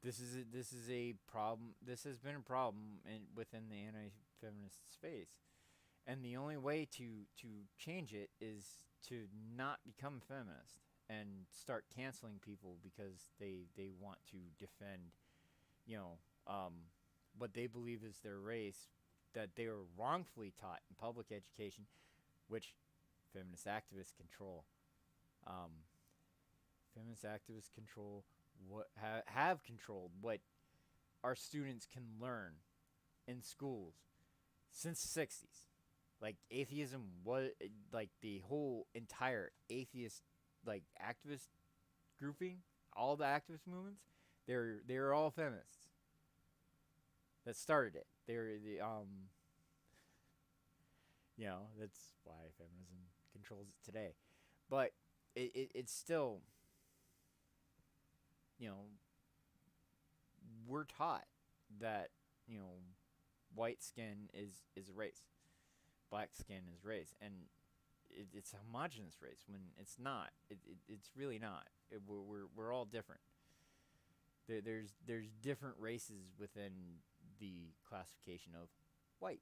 this is a problem. This has been a problem within the anti-feminist space, and the only way to change it is to not become feminist and start canceling people because they want to defend, you know, what they believe is their race that they were wrongfully taught in public education, which feminist activists control. Um, Feminist activists control what have controlled what our students can learn in schools since the 60s. Like atheism was like the whole entire atheist like activist grouping, all the activist movements, they're all feminists that started it. They're the that's why feminism controls it today. But it's still, you know, we're taught that, you know, white skin is a race, black skin is race, and it's a homogenous race when it's not. It's really not. We're all different. There's different races within the classification of white.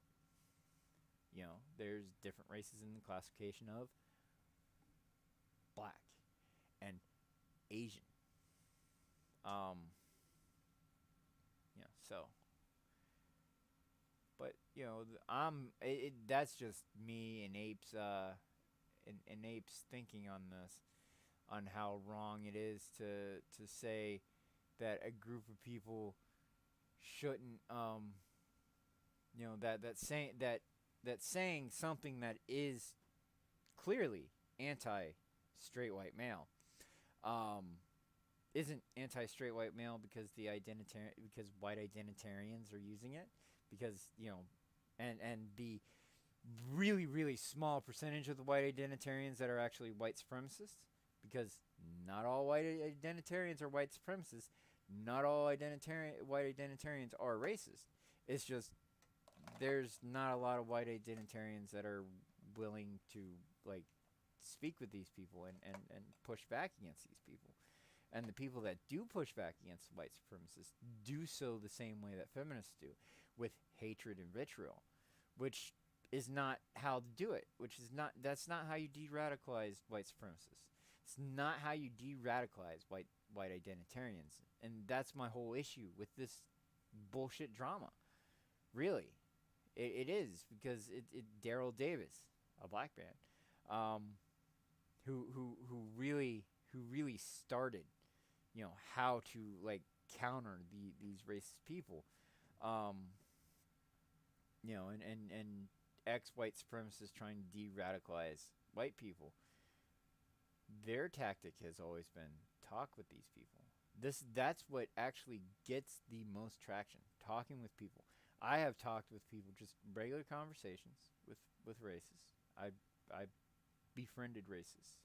You know, there's different races in the classification of black and Asian. Um, so, but you know, that's just me and and Apes thinking on this, on how wrong it is to say that a group of people shouldn't, that saying something that is clearly anti straight white male, isn't anti straight white male because because white identitarians are using it, because and the really really small percentage of the white identitarians that are actually white supremacists, because not all white identitarians are white supremacists, not all white identitarians are racist. It's just there's not a lot of white identitarians that are willing to like speak with these people and push back against these people. And the people that do push back against white supremacists do so the same way that feminists do, with hatred and vitriol, which is not how to do it. That's not how you de-radicalize white supremacists. It's not how you de-radicalize white identitarians. And that's my whole issue with this bullshit drama. Really. It is, because it Daryl Davis, a black man, who really started, how to like counter these racist people, and ex-white supremacists trying to de-radicalize white people. Their tactic has always been talk with these people. That's what actually gets the most traction. Talking with people. I have talked with people, just regular conversations with racists. I befriended racists.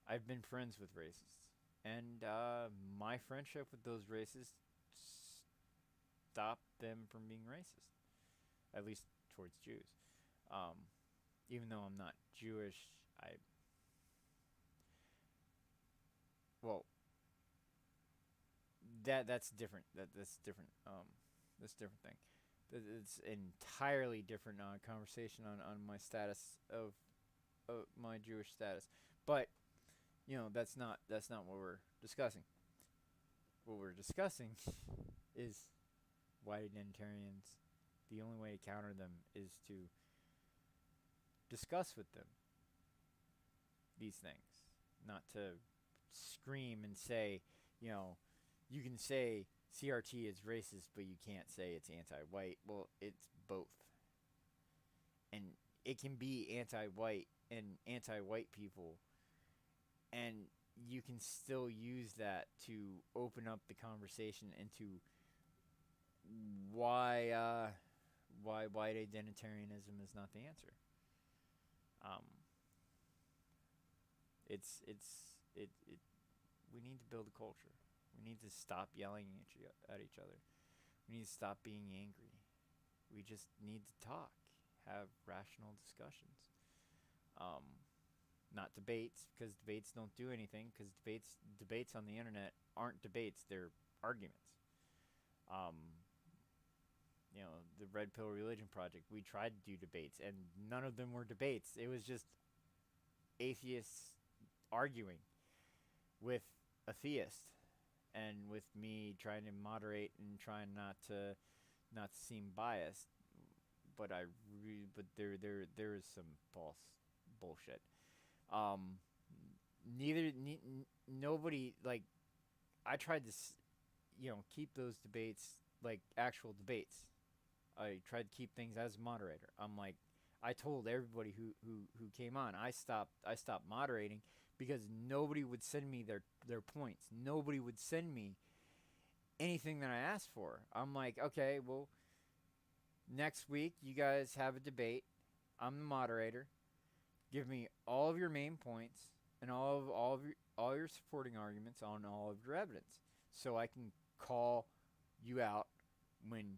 I've been friends with racists, and my friendship with those racists stopped them from being racist, at least towards Jews. Even though I'm not Jewish, well, that's different. That's different. That's a different thing. It's entirely different conversation on my status of my Jewish status, but that's not what we're discussing. What we're discussing is white identitarians. The only way to counter them is to discuss with them these things, not to scream and say, you can say CRT is racist, but you can't say it's anti-white. Well, it's both. And it can be anti-white and anti-white people, and you can still use that to open up the conversation into why white identitarianism is not the answer. It. We need to build a culture. We need to stop yelling at each other. We need to stop being angry. We just need to talk, have rational discussions. Um, Not debates, because debates don't do anything. Because debates on the internet aren't debates; they're arguments. Um, the Red Pill Religion Project. We tried to do debates, and none of them were debates. It was just atheists arguing with a theist, and with me trying to moderate and trying not to seem biased. But there is some false bullshit. Um, nobody, like, I tried to keep those debates like actual debates. I tried to keep things as a moderator. I told everybody who came on, I stopped moderating because nobody would send me their points. Nobody would send me anything that I asked for. I'm like, okay, well, next week you guys have a debate. I'm the moderator. Give me all of your main points and all your supporting arguments on all of your evidence, so I can call you out when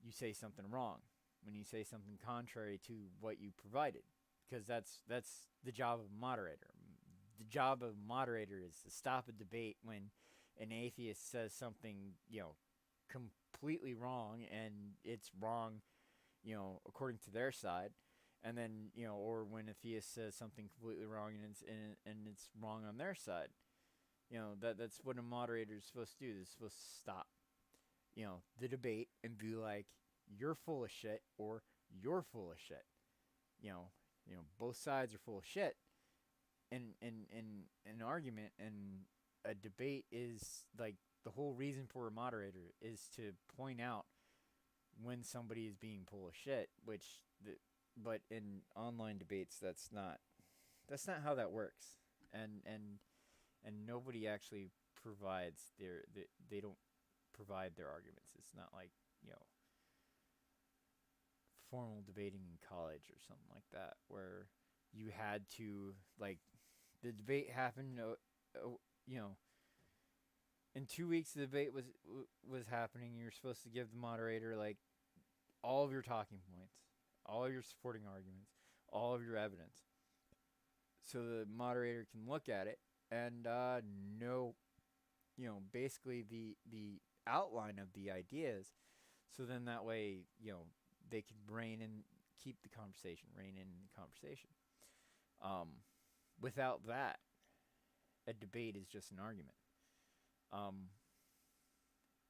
you say something wrong, when you say something contrary to what you provided, because that's the job of a moderator. The job of a moderator is to stop a debate when an atheist says something completely wrong, and it's wrong according to their side, and then or when a theist says something completely wrong and it's wrong on their side. That's what a moderator is supposed to do. They're supposed to stop the debate and be like, you're full of shit, or you're full of shit. Both sides are full of shit. In an argument and a debate is like, the whole reason for a moderator is to point out when somebody is being full of shit, but in online debates, that's not how that works. And nobody actually provides they don't provide their arguments. It's not like formal debating in college or something like that, where you had to, like, the debate happened. You know, in 2 weeks the debate was happening. You were supposed to give the moderator, like, all of your talking points, all of your supporting arguments, all of your evidence, so the moderator can look at it and know, basically the outline of the ideas. So then that way, they can keep the conversation, rein in the conversation. Without that, a debate is just an argument.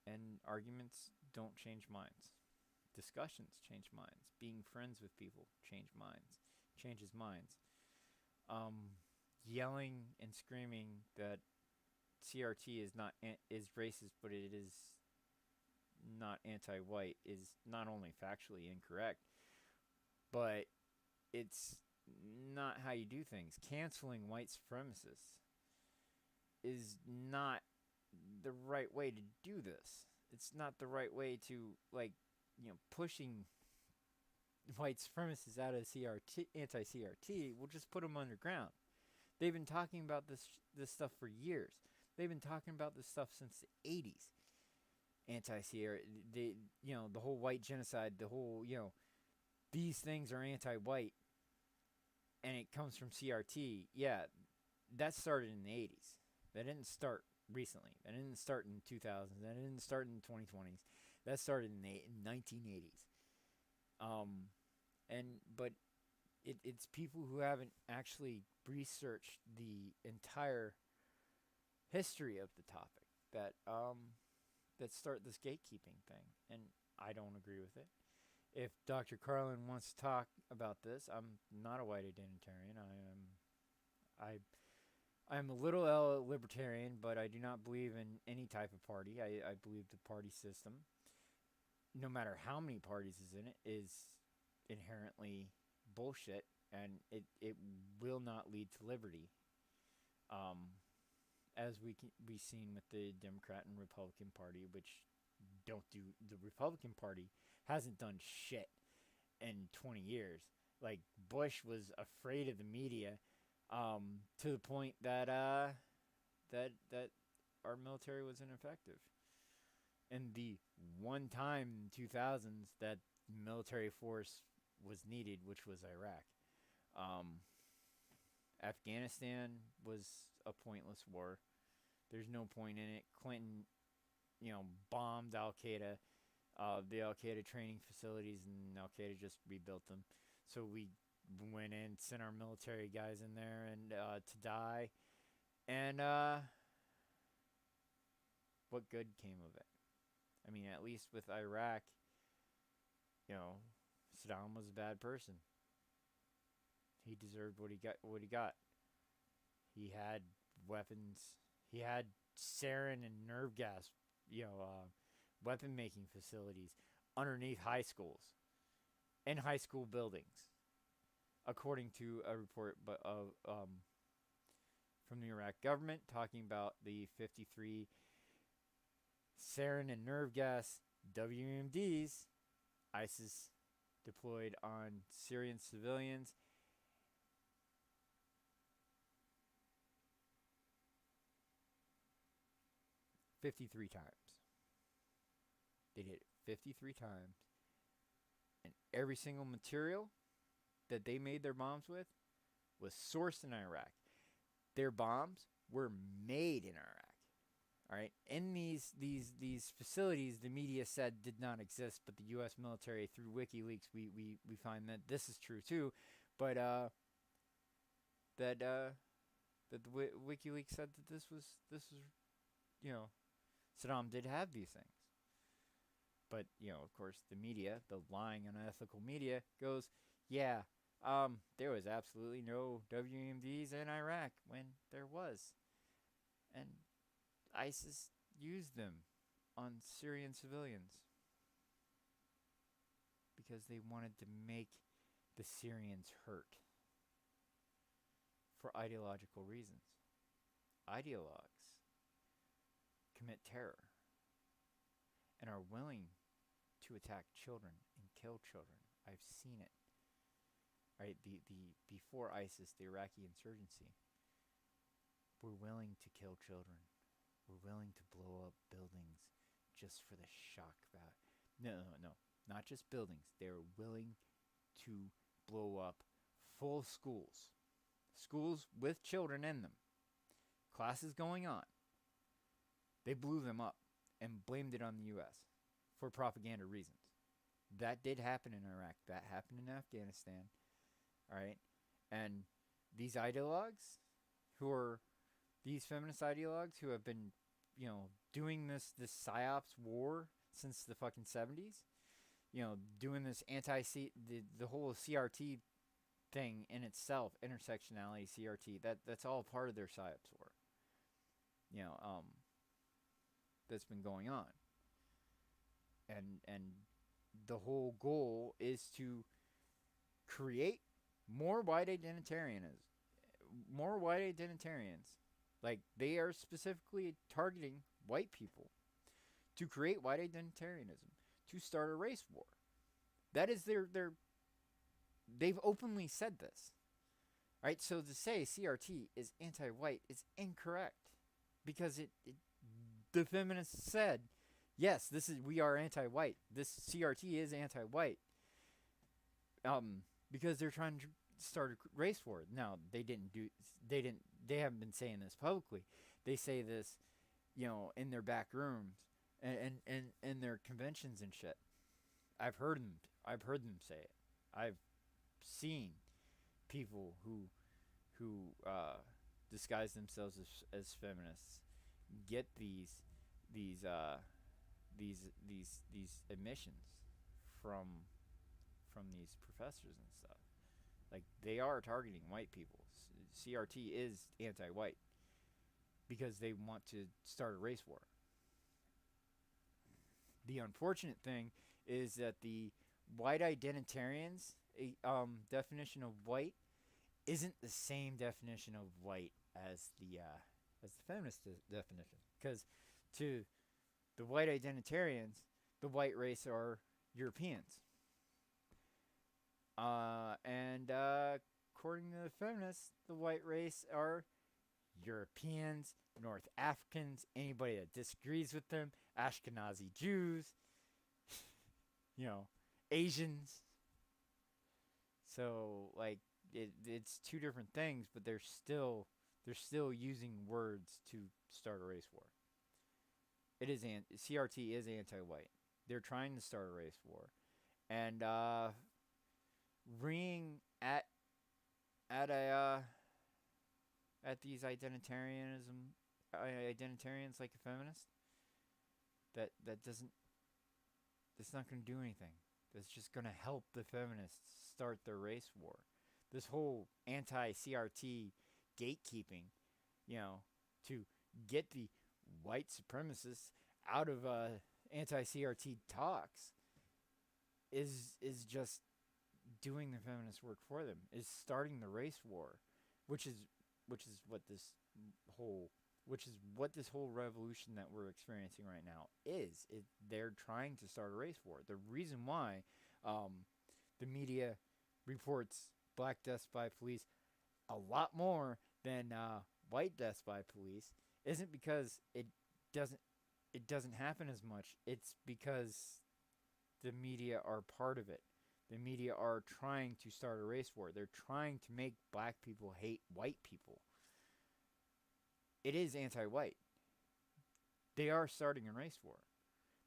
And arguments don't change minds. Discussions change minds. Being friends with people changes minds. Yelling and screaming that CRT is racist, but it is not anti-white, is not only factually incorrect, but it's not how you do things. Canceling white supremacists is not the right way to do this. It's not the right way to, like, pushing white supremacists out of CRT, anti-CRT. Will just put them underground. They've been talking about this stuff for years. They've been talking about this stuff since the 80s. Anti-CRT, the whole white genocide, the whole, these things are anti-white, and it comes from CRT. Yeah, that started in the 80s. That didn't start recently. That didn't start in 2000s. That didn't start in the 2020s. That started in the 1980s. But it's people who haven't actually researched the entire history of the topic that start this gatekeeping thing, and I don't agree with it. If Dr. Carlin wants to talk about this, I'm not a white identitarian. I'm a little libertarian, but I do not believe in any type of party. I believe the party system, no matter how many parties is in it, is inherently bullshit, and it will not lead to liberty. As we seen with the Democrat and Republican Party, which don't do, the Republican Party hasn't done shit in 20 years. Like, Bush was afraid of the media To the point that that our military was ineffective. And the one time in 2000s that military force was needed, which was Iraq. Um, Afghanistan was a pointless war. There's no point in it. Clinton, bombed Al Qaeda, the Al Qaeda training facilities, and Al Qaeda just rebuilt them. So we went in, sent our military guys in there, and to die. And what good came of it? I mean, at least with Iraq, you know, Saddam was a bad person. He deserved what he got. What he got. He had weapons. He had sarin and nerve gas. Weapon making facilities underneath high schools and high school buildings, according to a report from the Iraq government talking about the 53 sarin and nerve gas WMDs ISIS deployed on Syrian civilians. "53 times. They did it 53 times. And every single material that they made their bombs with was sourced in Iraq. Their bombs were made in Iraq. All right. In these facilities, the media said did not exist, but the U.S. military, through WikiLeaks, we find that this is true too. But that the WikiLeaks said that this was Saddam did have these things. But of course, the media, the lying, unethical media, goes, yeah, there was absolutely no WMDs in Iraq when there was, and ISIS used them on Syrian civilians because they wanted to make the Syrians hurt for ideological reasons. Ideologues commit terror and are willing to attack children and kill children. I've seen it. Right, the before ISIS, the Iraqi insurgency, were willing to kill children. We're willing to blow up buildings just for the shock value. No, not just buildings. They're willing to blow up full schools with children in them, classes going on. They blew them up and blamed it on the U.S. for propaganda reasons. That did happen in Iraq. That happened in Afghanistan. All right, and these ideologues, these feminist ideologues who have been, doing this psyops war since the fucking 70s, doing this the whole CRT thing in itself, intersectionality, CRT, that's all part of their psyops war. That's been going on, and the whole goal is to create more white identitarians. Like, they are specifically targeting white people to create white identitarianism, to start a race war. That is they've openly said this. Right? So to say CRT is anti-white is incorrect, because the feminists said, yes, we are anti-white. This CRT is anti-white. Because they're trying to start a race war. Now, they haven't been saying this publicly. They say this, in their back rooms and their conventions and shit. I've heard them say it. I've seen people who disguise themselves as feminists get these admissions from these professors and stuff. Like, they are targeting white people. CRT is anti-white because they want to start a race war. The unfortunate thing is that the white identitarians definition of white isn't the same definition of white as the feminist definition. Because to the white identitarians, the white race are Europeans. And according to the feminists, the white race are Europeans, North Africans, anybody that disagrees with them, Ashkenazi Jews, you know, Asians. So like it's two different things, but they're still using words to start a race war. CRT is anti-white. They're trying to start a race war, and ringing at a at these identitarians like a feminist. That doesn't. That's not going to do anything. That's just going to help the feminists start their race war. This whole anti CRT gatekeeping, to get the white supremacists out of anti CRT talks is just doing the feminist work for them. Is starting the race war, which is what this whole revolution that we're experiencing right now is. They're trying to start a race war. The reason why the media reports black deaths by police a lot more than white deaths by police isn't because it doesn't happen as much. It's because the media are part of it. The media are trying to start a race war. They're trying to make black people hate white people. It is anti-white. They are starting a race war.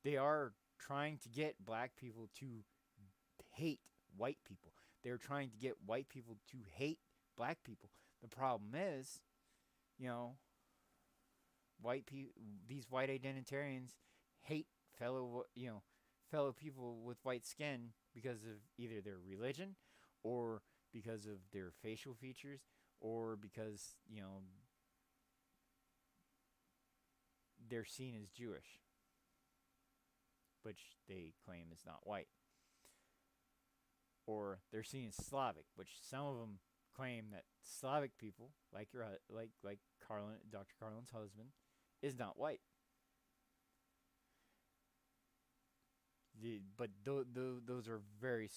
They are trying to get black people to hate white people. They're trying to get white people to hate black people. The problem is, these white identitarians hate fellow people with white skin because of either their religion or because of their facial features or because, they're seen as Jewish, which they claim is not white. Or they're seen as Slavic, which some of them claim that Slavic people, like Carlin, Dr. Carlin's husband, is not white. But those are very,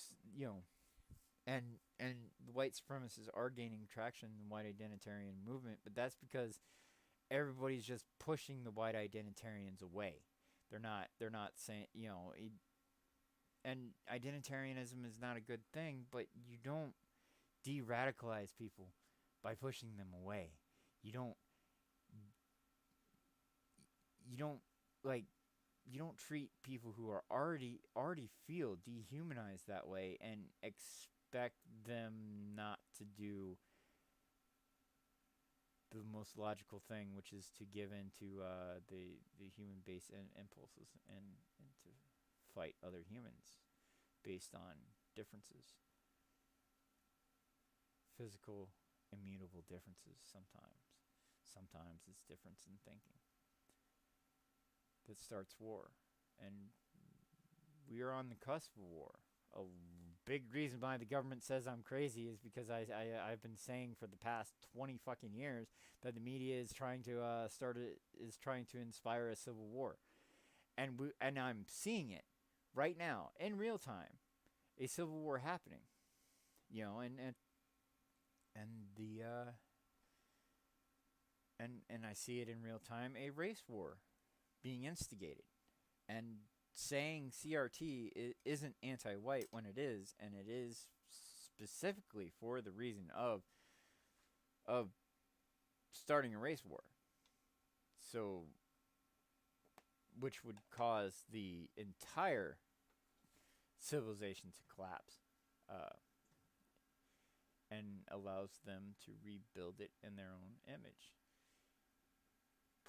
and the white supremacists are gaining traction in the white identitarian movement, but that's because everybody's just pushing the white identitarians away. They're not saying, and identitarianism is not a good thing, but you don't de-radicalize people by pushing them away. You don't treat people who are already feel dehumanized that way and expect them not to do the most logical thing, which is to give in to the human-based impulses and to fight other humans based on differences. Physical, immutable differences sometimes. Sometimes it's difference in thinking that starts war. And we are on the cusp of war. A big reason why the government says I'm crazy is because I've been saying for the past 20 fucking years that the media is trying to inspire a civil war, and I'm seeing it right now in real time, a civil war happening, and I see it in real time, a race war being instigated, and saying CRT isn't anti-white when it is, and it is specifically for the reason of starting a race war. So, which would cause the entire civilization to collapse, and allows them to rebuild it in their own image,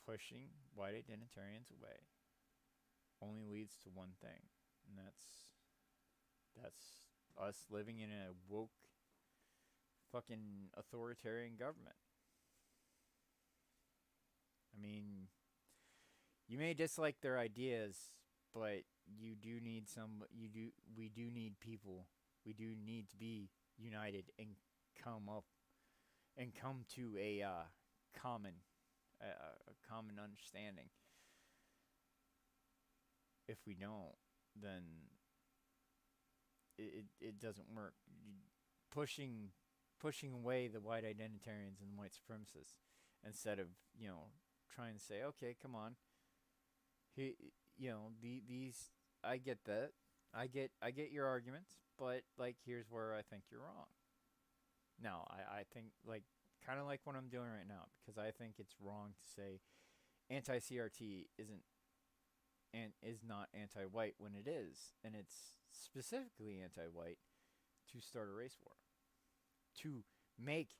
pushing white identitarians away only leads to one thing, and that's us living in a woke fucking authoritarian government. I mean, you may dislike their ideas, but we do need people. We do need to be united and come to a common understanding. If we don't, then it doesn't work. Pushing pushing away the white identitarians and white supremacists instead of, trying to say, okay, come on, he, these, I get that, I get your arguments, but like, here's where I think you're wrong. Now, I think, like, kind of like what I'm doing right now, because I think it's wrong to say anti CRT isn't and is not anti-white when it is, and it's specifically anti-white to start a race war, to make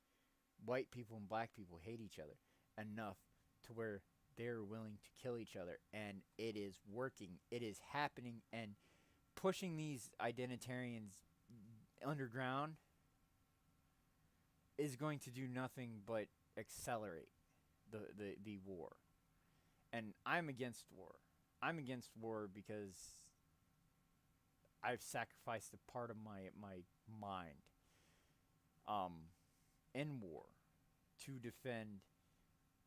white people and black people hate each other enough to where they're willing to kill each other, and it is working, it is happening, and pushing these identitarians underground is going to do nothing but accelerate the war. And I'm against war. I'm against war because I've sacrificed a part of my mind in war to defend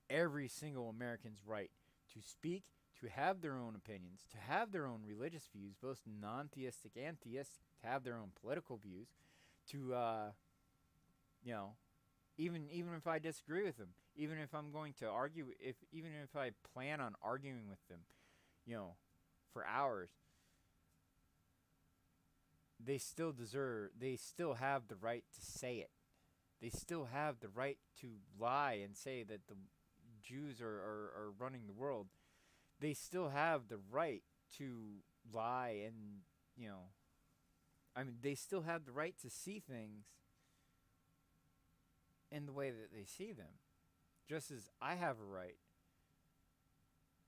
every single American's right to speak, to have their own opinions, to have their own religious views, both non-theistic and theistic, to have their own political views, to even if I disagree with them, even if I'm going to argue, even if I plan on arguing with them, for hours, they still have the right to say it. They still have the right to lie and say that the Jews are running the world. They still have the right to lie and, they still have the right to see things in the way that they see them. Just as I have a right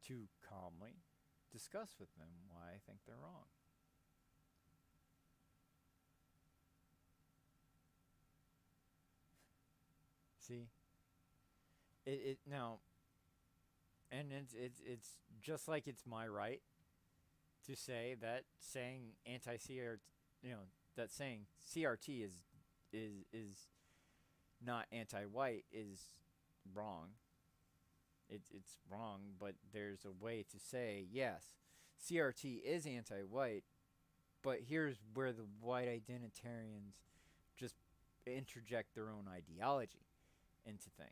to calmly discuss with them why I think they're wrong. See, it now, and it's just like it's my right to say that saying anti-CRT, that saying CRT is not anti-white is wrong. It's wrong, but there's a way to say, yes, CRT is anti-white, but here's where the white identitarians just interject their own ideology into things.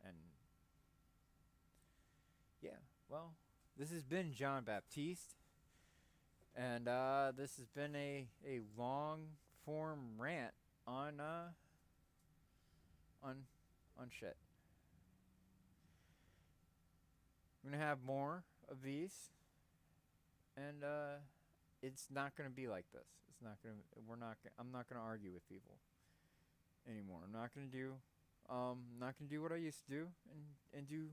And yeah, well, this has been John Baptiste, and this has been a long form rant on shit. I'm gonna have more of these, and it's not gonna be like this. It's not gonna. I'm not gonna argue with people anymore. I'm not gonna do what I used to do and do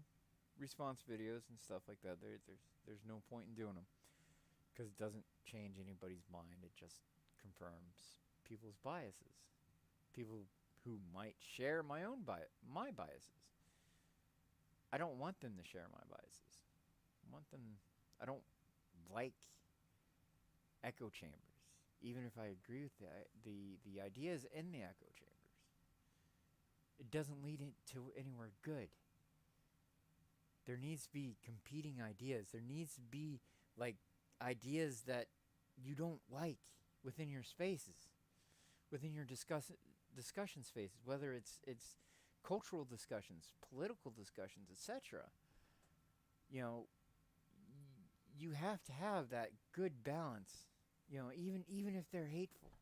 response videos and stuff like that. There's no point in doing them because it doesn't change anybody's mind. It just confirms people's biases. People who might share my biases. I don't want them to share my biases. I don't like echo chambers, even if I agree with the ideas in the echo chambers. It doesn't lead it to anywhere good. There needs to be competing ideas. There needs to be like ideas that you don't like within your spaces, within your discussion spaces, whether it's cultural discussions, political discussions, etc. You have to have that good balance. Even if they're hateful,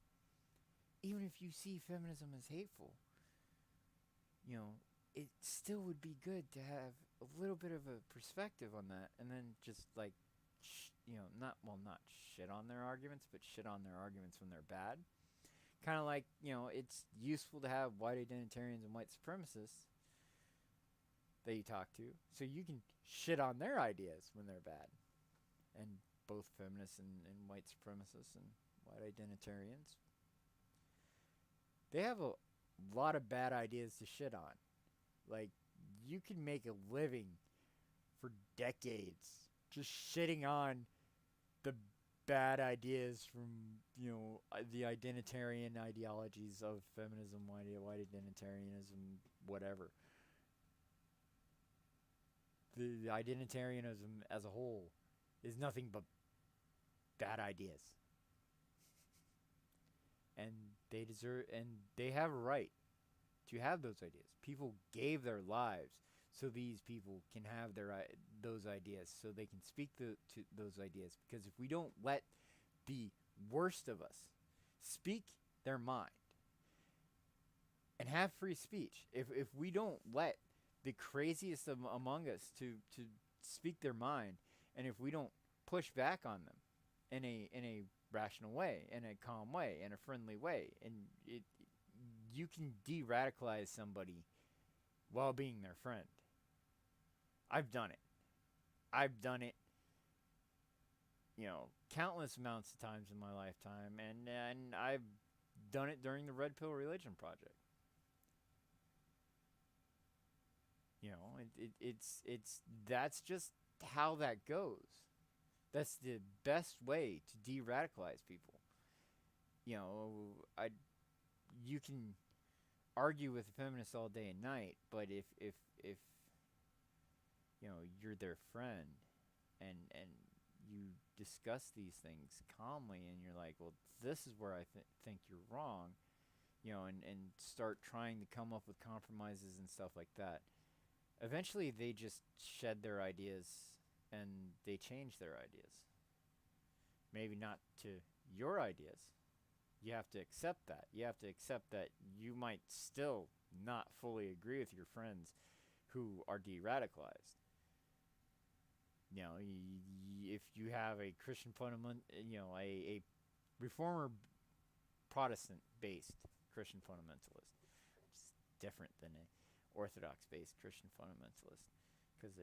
even if you see feminism as hateful, it still would be good to have a little bit of a perspective on that, and then just like, not shit on their arguments, but shit on their arguments when they're bad. Kind of like, it's useful to have white identitarians and white supremacists that you talk to, so you can shit on their ideas when they're bad. And both feminists and white supremacists and white identitarians, they have a lot of bad ideas to shit on. Like, you can make a living for decades just shitting on the bad ideas from, the identitarian ideologies of feminism, white identitarianism, whatever. The identitarianism as a whole is nothing but bad ideas. And they deserve, and they have a right to have those ideas. People gave their lives so these people can have those ideas, so they can speak to those ideas. Because if we don't let the worst of us speak their mind and have free speech, if we don't let the craziest among us to speak their mind, and if we don't push back on them in a rational way, in a calm way, in a friendly way, and you can de-radicalize somebody while being their friend. I've done it. I've done it, countless amounts of times in my lifetime, and I've done it during the Red Pill Religion Project. It's that's just how that goes. That's the best way to de-radicalize people. You know, I you can argue with feminists all day and night, but if you're their friend, and you discuss these things calmly, and you're like, well, this is where I think you're wrong, and start trying to come up with compromises and stuff like that. Eventually, they just shed their ideas and they change their ideas. Maybe not to your ideas. You have to accept that. You have to accept that you might still not fully agree with your friends who are de-radicalized. If you have a Christian fundament, a reformer Protestant-based Christian fundamentalist, which is different than a Orthodox-based Christian fundamentalist, because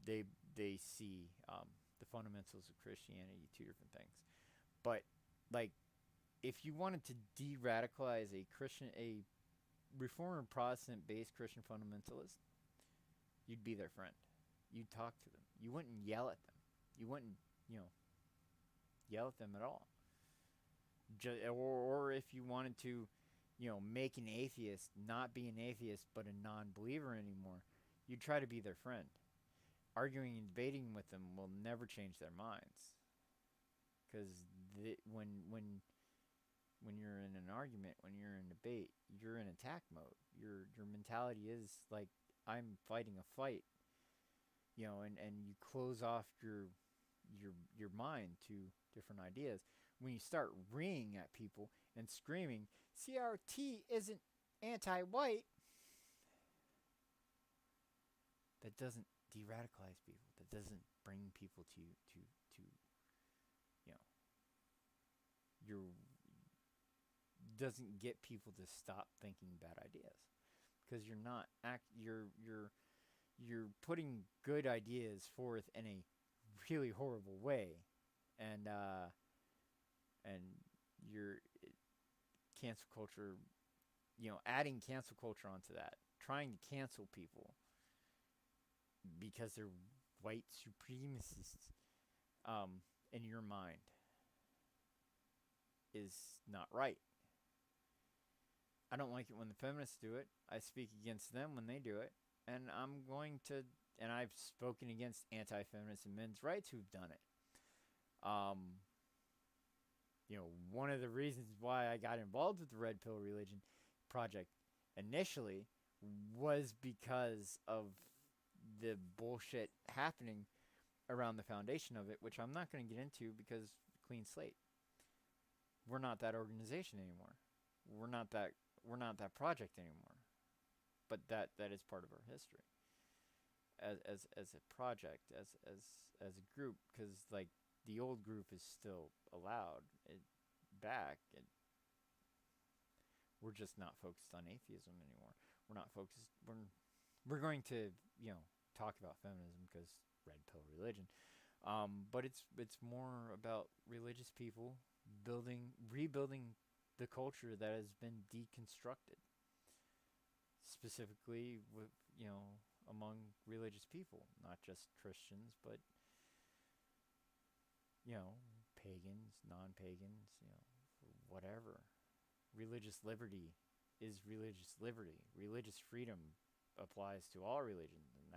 they see the fundamentals of Christianity, two different things. But like, if you wanted to de-radicalize a reformer Protestant-based Christian fundamentalist, you'd be their friend. You'd talk to them. You wouldn't yell at them. You wouldn't, yell at them at all. Or if you wanted to, make an atheist not be an atheist but a non-believer anymore, you'd try to be their friend. Arguing and debating with them will never change their minds. Because when you're in an argument, when you're in debate, you're in attack mode. Your mentality is like, I'm fighting a fight. And you close off your mind to different ideas. When you start ringing at people and screaming, CRT isn't anti-white, that doesn't de-radicalize people. That doesn't bring people to your doesn't get people to stop thinking bad ideas, because you're putting good ideas forth in a really horrible way, and you're cancel culture, adding cancel culture onto that, trying to cancel people because they're white supremacists, in your mind, is not right. I don't like it when the feminists do it. I speak against them when they do it. And I've spoken against anti-feminists and men's rights who've done it. One of the reasons why I got involved with the Red Pill Religion Project initially was because of the bullshit happening around the foundation of it, which I'm not going to get into because clean slate. We're not that organization anymore. We're not that project anymore. But that is part of our history as a project, as a group, because like the old group is still allowed back, and we're just not focused on atheism anymore. We're not focused. We're going to talk about feminism because Red Pill Religion, but it's more about religious people rebuilding the culture that has been deconstructed. Specifically with, among religious people, not just Christians, but, pagans, non-pagans, whatever. Religious liberty is religious liberty. Religious freedom applies to all religions, and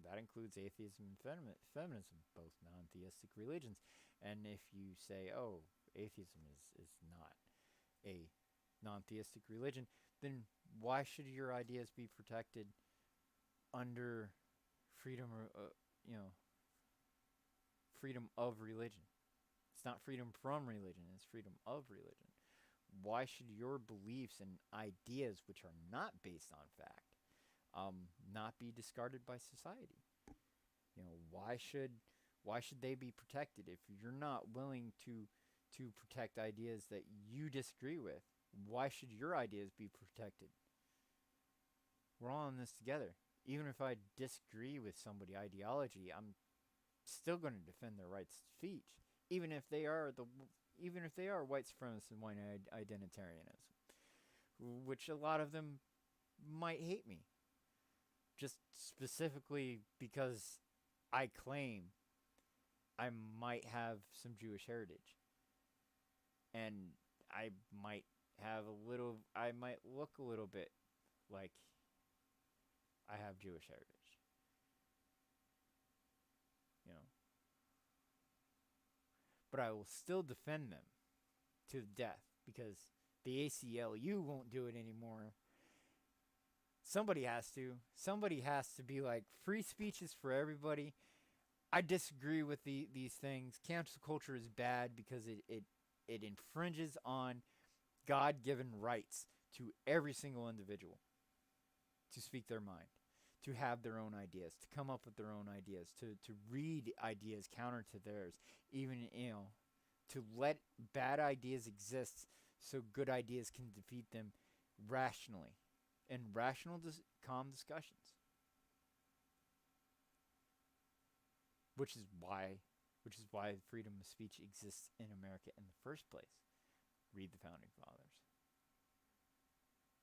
that includes atheism and feminism, both non-theistic religions. And if you say, oh, atheism is not a non-theistic religion, then why should your ideas be protected under freedom, you know, freedom of religion? It's not freedom from religion, it's freedom of religion. Why should your beliefs and ideas, which are not based on fact, not be discarded by society? You know, why should they be protected if you're not willing to protect ideas that you disagree with? Why should your ideas be protected? We're all in this together. Even if I disagree with somebody's ideology, I'm still going to defend their rights of speech, even if they are white supremacists and white identitarianism, which a lot of them might hate me, just specifically because I claim I might have some Jewish heritage, and I might look a little bit like I have Jewish heritage, you know. But I will still defend them to the death because the ACLU won't do it anymore. Somebody has to. Somebody has to be like, free speech is for everybody. I disagree with these things. Cancel culture is bad because it infringes on God-given rights to every single individual to speak their mind, to have their own ideas, to come up with their own ideas, to read ideas counter to theirs, even, to let bad ideas exist so good ideas can defeat them rationally, in rational, calm discussions. Which is why freedom of speech exists in America in the first place. Read the Founding Fathers.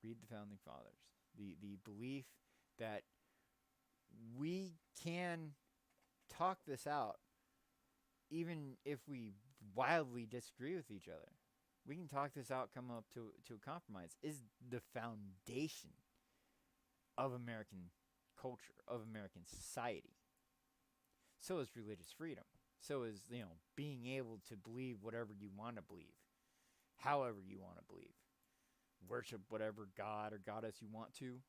Read the Founding Fathers. The belief that we can talk this out even if we wildly disagree with each other. We can talk this out, come up to a compromise, is the foundation of American culture, of American society. So is religious freedom. So is, being able to believe whatever you want to believe, however you want to believe. Worship whatever god or goddess you want to.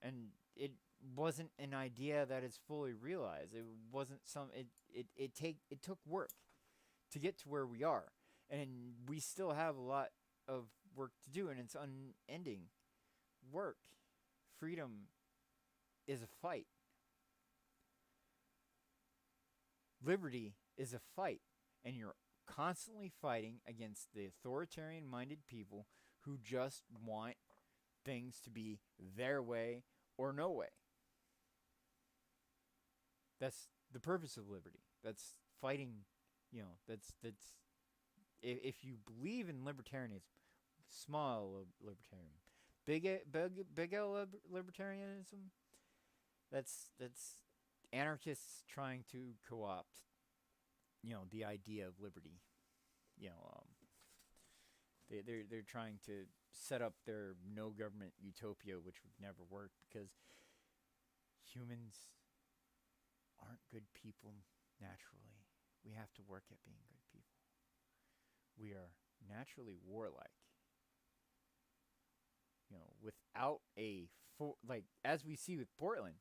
And it wasn't an idea that is fully realized. It wasn't it took work to get to where we are. And we still have a lot of work to do, and it's unending work. Freedom is a fight. Liberty is a fight, and you're constantly fighting against the authoritarian-minded people who just want things to be their way or no way. That's the purpose of liberty. That's fighting, that's if you believe in libertarianism, small libertarian, big L libertarianism, that's anarchists trying to co-opt, the idea of liberty. They're trying to set up their no government utopia, which would never work because humans aren't good people naturally. We have to work at being good people. We are naturally warlike. Without as we see with Portland,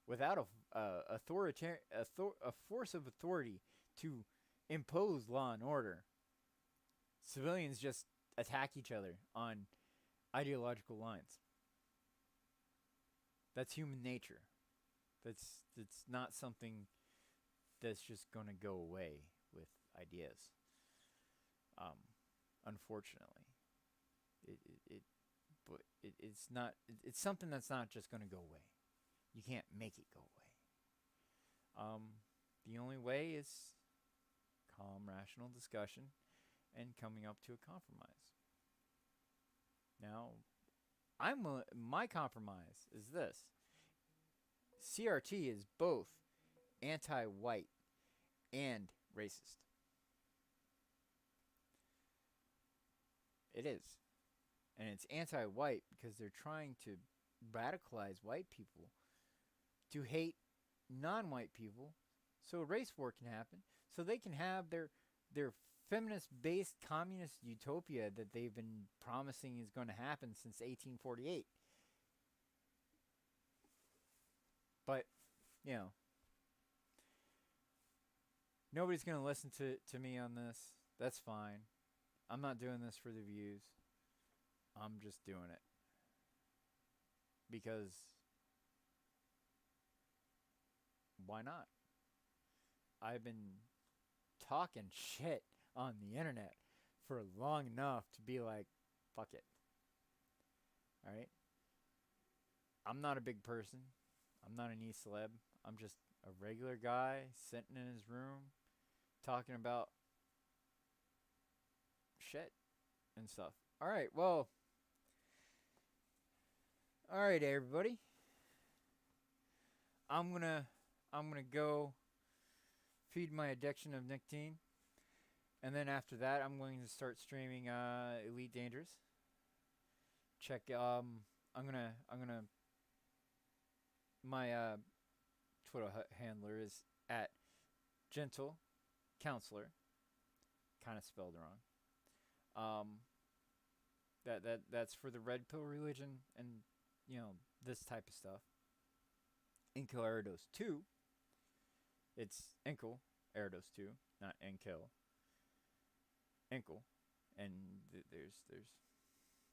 without a force of authority to impose law and order, civilians just attack each other on ideological lines. That's human nature. That's not something that's just going to go away with ideas. Unfortunately, it's not. It's something that's not just going to go away. You can't make it go away. The only way is calm, rational discussion and coming up to a compromise. Now, my compromise is this. CRT is both anti-white and racist. It is. And it's anti-white because they're trying to radicalize white people to hate non-white people so a race war can happen, so they can have their feminist-based communist utopia that they've been promising is going to happen since 1848. But, you know, nobody's going to listen to me on this. That's fine. I'm not doing this for the views. I'm just doing it because why not? I've been talking shit on the internet for long enough to be like, fuck it. Alright? I'm not a big person. I'm not an e-celeb. I'm just a regular guy sitting in his room talking about shit and stuff. Alright, well. Alright, everybody. I'm gonna go feed my addiction of nicotine, and then after that, I'm going to start streaming Elite Dangerous. Check. I'm gonna. My Twitter handler is at Gentle Counselor, kind of spelled wrong. That's for the red pill religion and this type of stuff. Inkill Erdos 2. It's Inkle Erdos 2, not Inkill. Inkle, and there's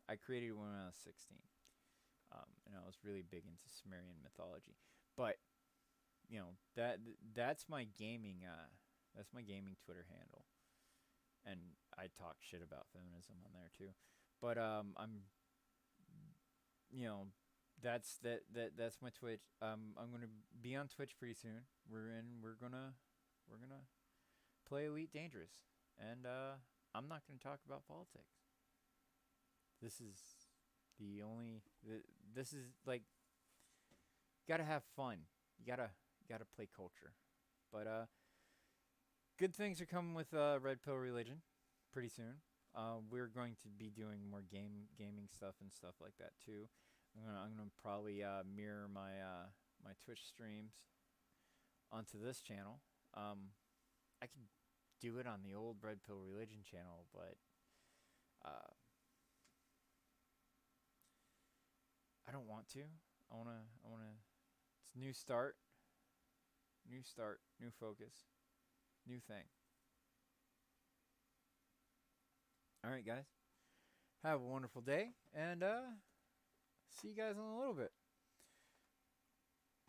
I created it when I was 16, and I was really big into Sumerian mythology. But that's my gaming Twitter handle, and I talk shit about feminism on there too. But that's my Twitch. I'm gonna be on Twitch pretty soon. We're gonna play Elite Dangerous, and I'm not gonna talk about politics. This is this is like, gotta have fun. You gotta play culture. But good things are coming with Red Pill Religion pretty soon. We're going to be doing more gaming stuff and stuff like that too. I'm gonna probably mirror my my Twitch streams onto this channel. I could do it on the old Red Pill Religion channel, but I don't want to. I wanna. It's new start, new focus, new thing. All right, guys. Have a wonderful day, and see you guys in a little bit.